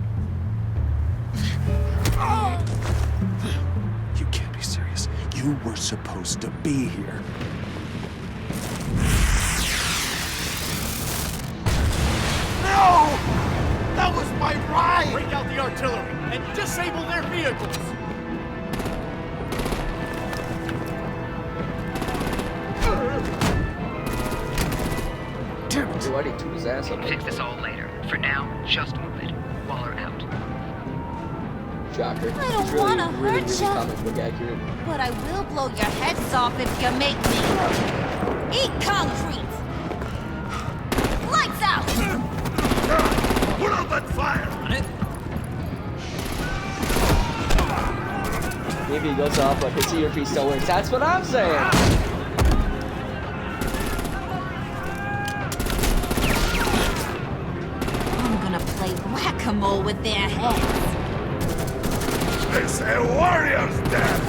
You can't be serious. You were supposed to be here. No! That was my ride! Break out the artillery and disable their vehicles. Dude, I already threw his ass up. Fix this all later. For now, just move it. Waller out. Shocker. I don't It's really, wanna really, hurt really ya. comic book accurate. But I will blow your heads off if you make me. Eat concrete! Lights out! Put out that fire! Maybe he goes off, but his ERP still works. That's what I'm saying! I'm gonna play whack-a-mole with their heads. It's a warrior's death!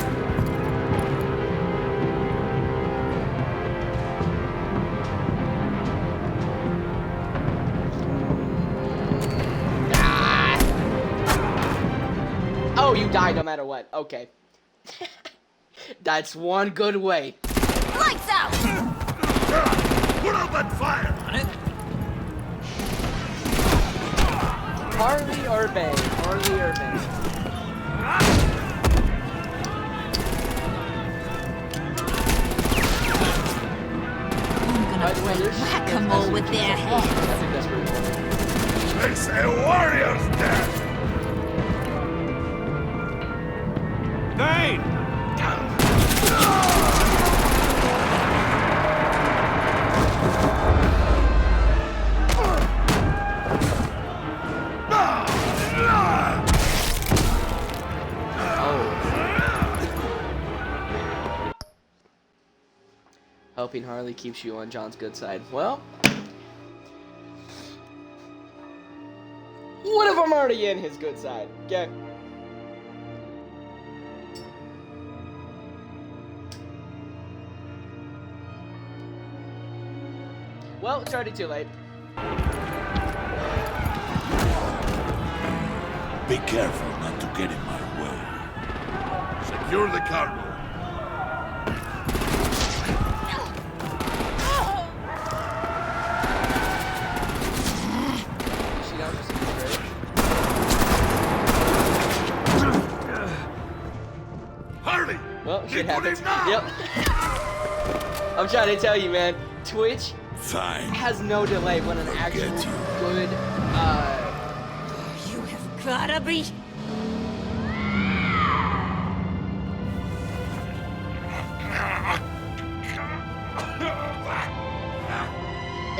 Oh, you die no matter what. Okay. That's one good way. Lights out! Put out that fire! Harley or Bay? Harley or Bay? I'm gonna play whack-a-mole with their heads. I think that's pretty cool. It's a warrior's death! Vane! Helping Harley keeps you on John's good side. Well, what if I'm already in his good side? Okay. Well, it's already too late. Be careful not to get in my way. Secure the cargo. Harley! Well, shit happens. Yep. I'm trying to tell you, man. Twitch has no delay when an actual good, You have gotta be...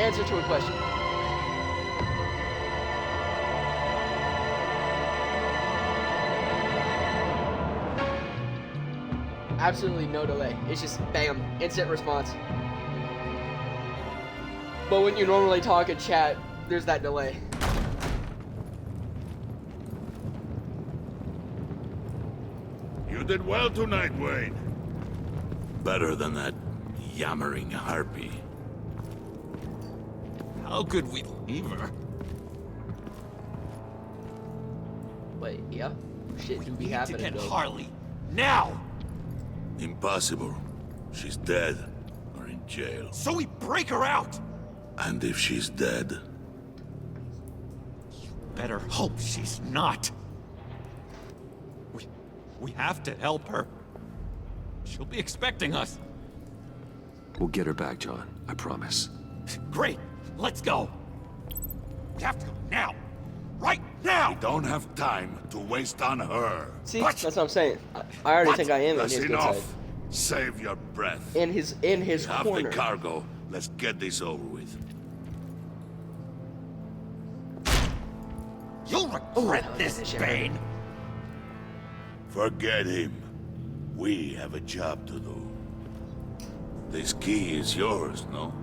answer to a question. Absolutely no delay. It's just bam, instant response. But when you normally talk and chat, there's that delay. You did well tonight, Wayne. Better than that yammering harpy. How could we leave her? Wait, yeah? Shit do be happening, to get though. Harley. Now! Impossible. She's dead or in jail. So we break her out! And if she's dead? Better hope she's not. We have to help her. She'll be expecting us. We'll get her back, John. I promise. Great. Let's go. We have to go now. Right now! We don't have time to waste on her. See, that's what I'm saying. I already think I am in his good enough. side. Save your breath. In his We have corner. the cargo. Let's get this over with. You'll regret this, Bane. Forget him. We have a job to do. This key is yours, no?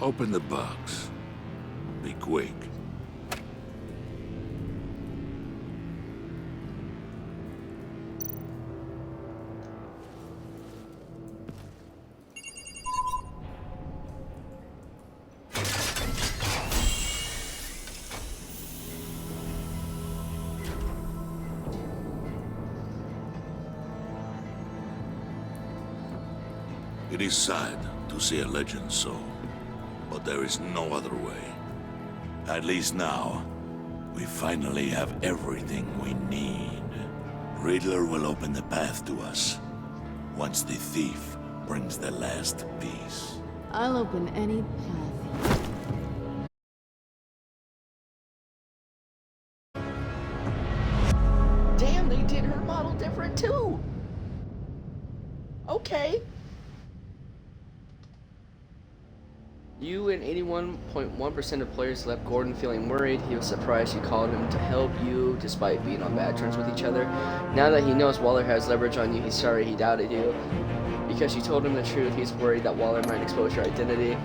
Open the box. Be quick. It is sad to see a legend so, but there is no other way. At least now, we finally have everything we need. Riddler will open the path to us, once the thief brings the last piece. I'll open any path. Damn, they did her model different too. Okay. You and 81.1% of players left Gordon feeling worried. He was surprised you called him to help you, despite being on bad terms with each other. Now that he knows Waller has leverage on you, he's sorry he doubted you. Because you told him the truth, he's worried that Waller might expose your identity.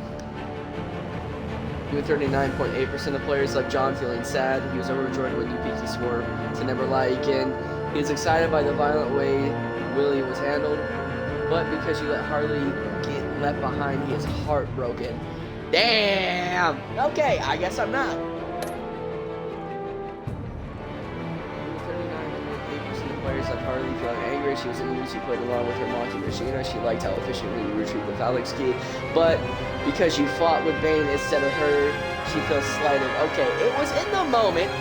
You and 39.8% of players left John feeling sad. He was overjoyed when you peeked his swore to never lie again. He was excited by the violent way Willie was handled. But because you let Harley get left behind, he is heartbroken. Damn! Okay, I guess I'm not. 39.8% of players left Harley feeling angry. She was amused you played along with her mocking Machina. She liked how efficiently you retrieved the phalanx key. But because you fought with Bane instead of her, she feels slighted. Okay, it was in the moment,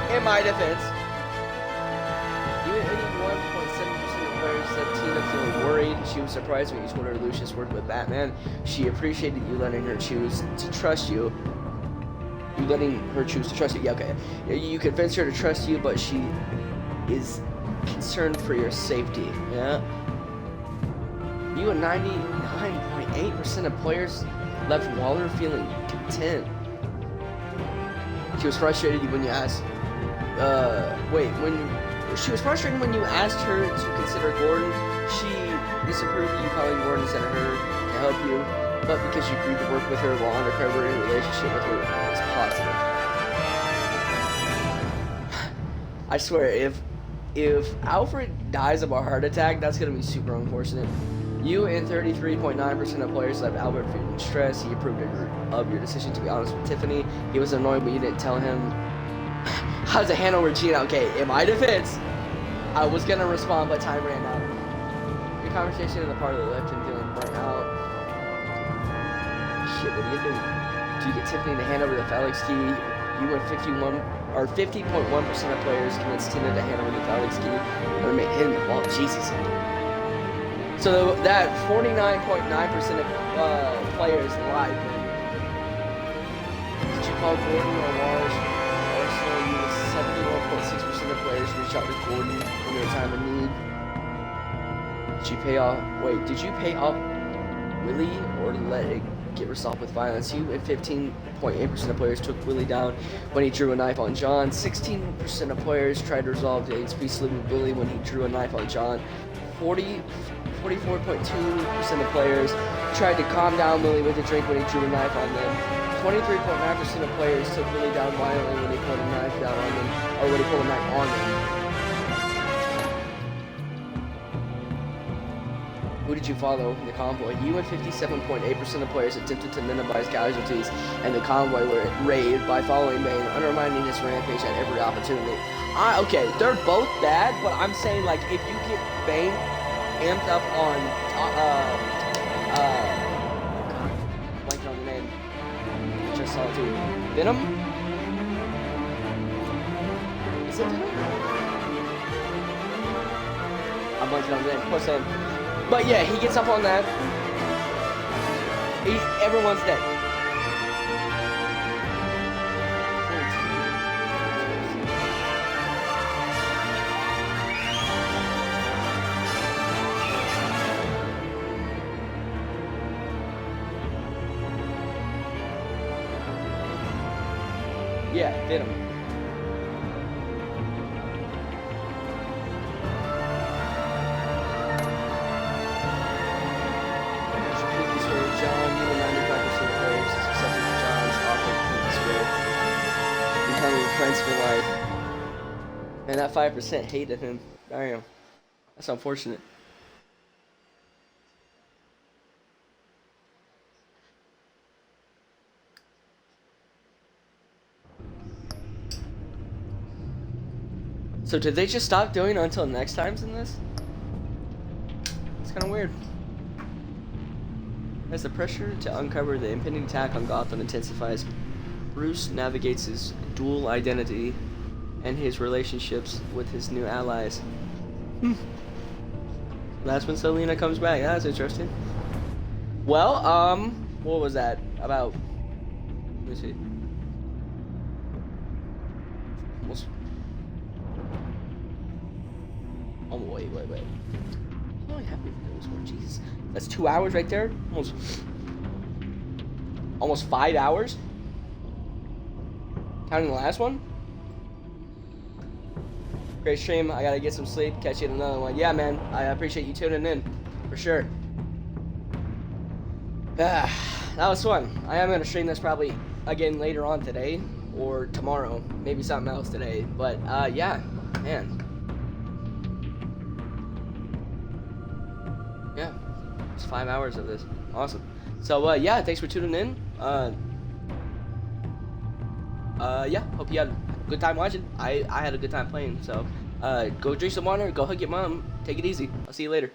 in my defense. You and 81.7% of players left Tina feeling worried. She was surprised when you told her Lucius worked with Batman. She appreciated you letting her choose to trust you. You letting her choose to trust you. Yeah, okay. You convinced her to trust you, but she is concerned for your safety. Yeah. You and 99.8% of players left Waller feeling content. She was frustrated when you asked. She was frustrated when you asked her to consider Gordon. She disapprove of you calling Gordon and sent her to help you, but because you agreed to work with her while undercover, your relationship with her is positive. I swear, if Alfred dies of a heart attack, that's gonna be super unfortunate. You and 33.9% of players left Albert feeling stressed. He approved of your decision to be honest with Tiffany. He was annoyed, but you didn't tell him how to handle Regina. Okay, in my defense, I was gonna respond, but time ran out. Your conversation in the part that left him feeling burnt out. Shit, what are you doing? Do you get Tiffany to hand over the Felix key? You went 50.1% of players convinced Tina to hand over the Felix key. Well, Jesus. So that 49.9% of players lied. Did you call Gordon or Waller? Arsenal, you with 71.6% of players reach out to Gordon in their time of need. Did you pay off? Wait, did you pay off Willie or let it get resolved with violence? You and 15.8% of players took Willie down when he drew a knife on John. 16% of players tried to resolve things peacefully with Willie when he drew a knife on John. 44.2% of players tried to calm down Willie with a drink when he drew a knife on them. 23.9% of players took Willie down violently when he pulled a knife down on them, or when he pulled a knife on them. Who did you follow in the convoy? You and 57.8% of players attempted to minimize casualties, and the convoy were raided by following Bane, undermining his rampage at every opportunity. Okay, they're both bad, but I'm saying, like, if you get Bane amped up on, blanking on the name. Just saw it too. Venom? Is it Venom? I'm blanking on the name. Of course I am. But yeah, he gets up on that. Everyone's dead. Yeah, Venom. John, you and 95% of players accepted John's offer of Spirit, becoming friends for life. And that 5% hated him. Damn. That's unfortunate. So did they just stop doing it until next times in this? It's kind of weird. As the pressure to uncover the impending attack on Gotham intensifies, Bruce navigates his dual identity and his relationships with his new allies. That's when Selena comes back. That's interesting. Well, what was that about? Let me see. Almost. Oh, wait. How long have we been doing this for? Jesus. That's 2 hours right there. Almost 5 hours. Counting the last one. Great stream. I gotta get some sleep. Catch you in another one. Yeah, man. I appreciate you tuning in. For sure. That was fun. I am gonna stream this probably again later on today. Or tomorrow. Maybe something else today. But, yeah. Man. Yeah. It's 5 hours of this. Awesome. So, yeah, thanks for tuning in. Yeah, hope you had a good time watching. I had a good time playing, so, go drink some water, go hug your mom, take it easy. I'll see you later.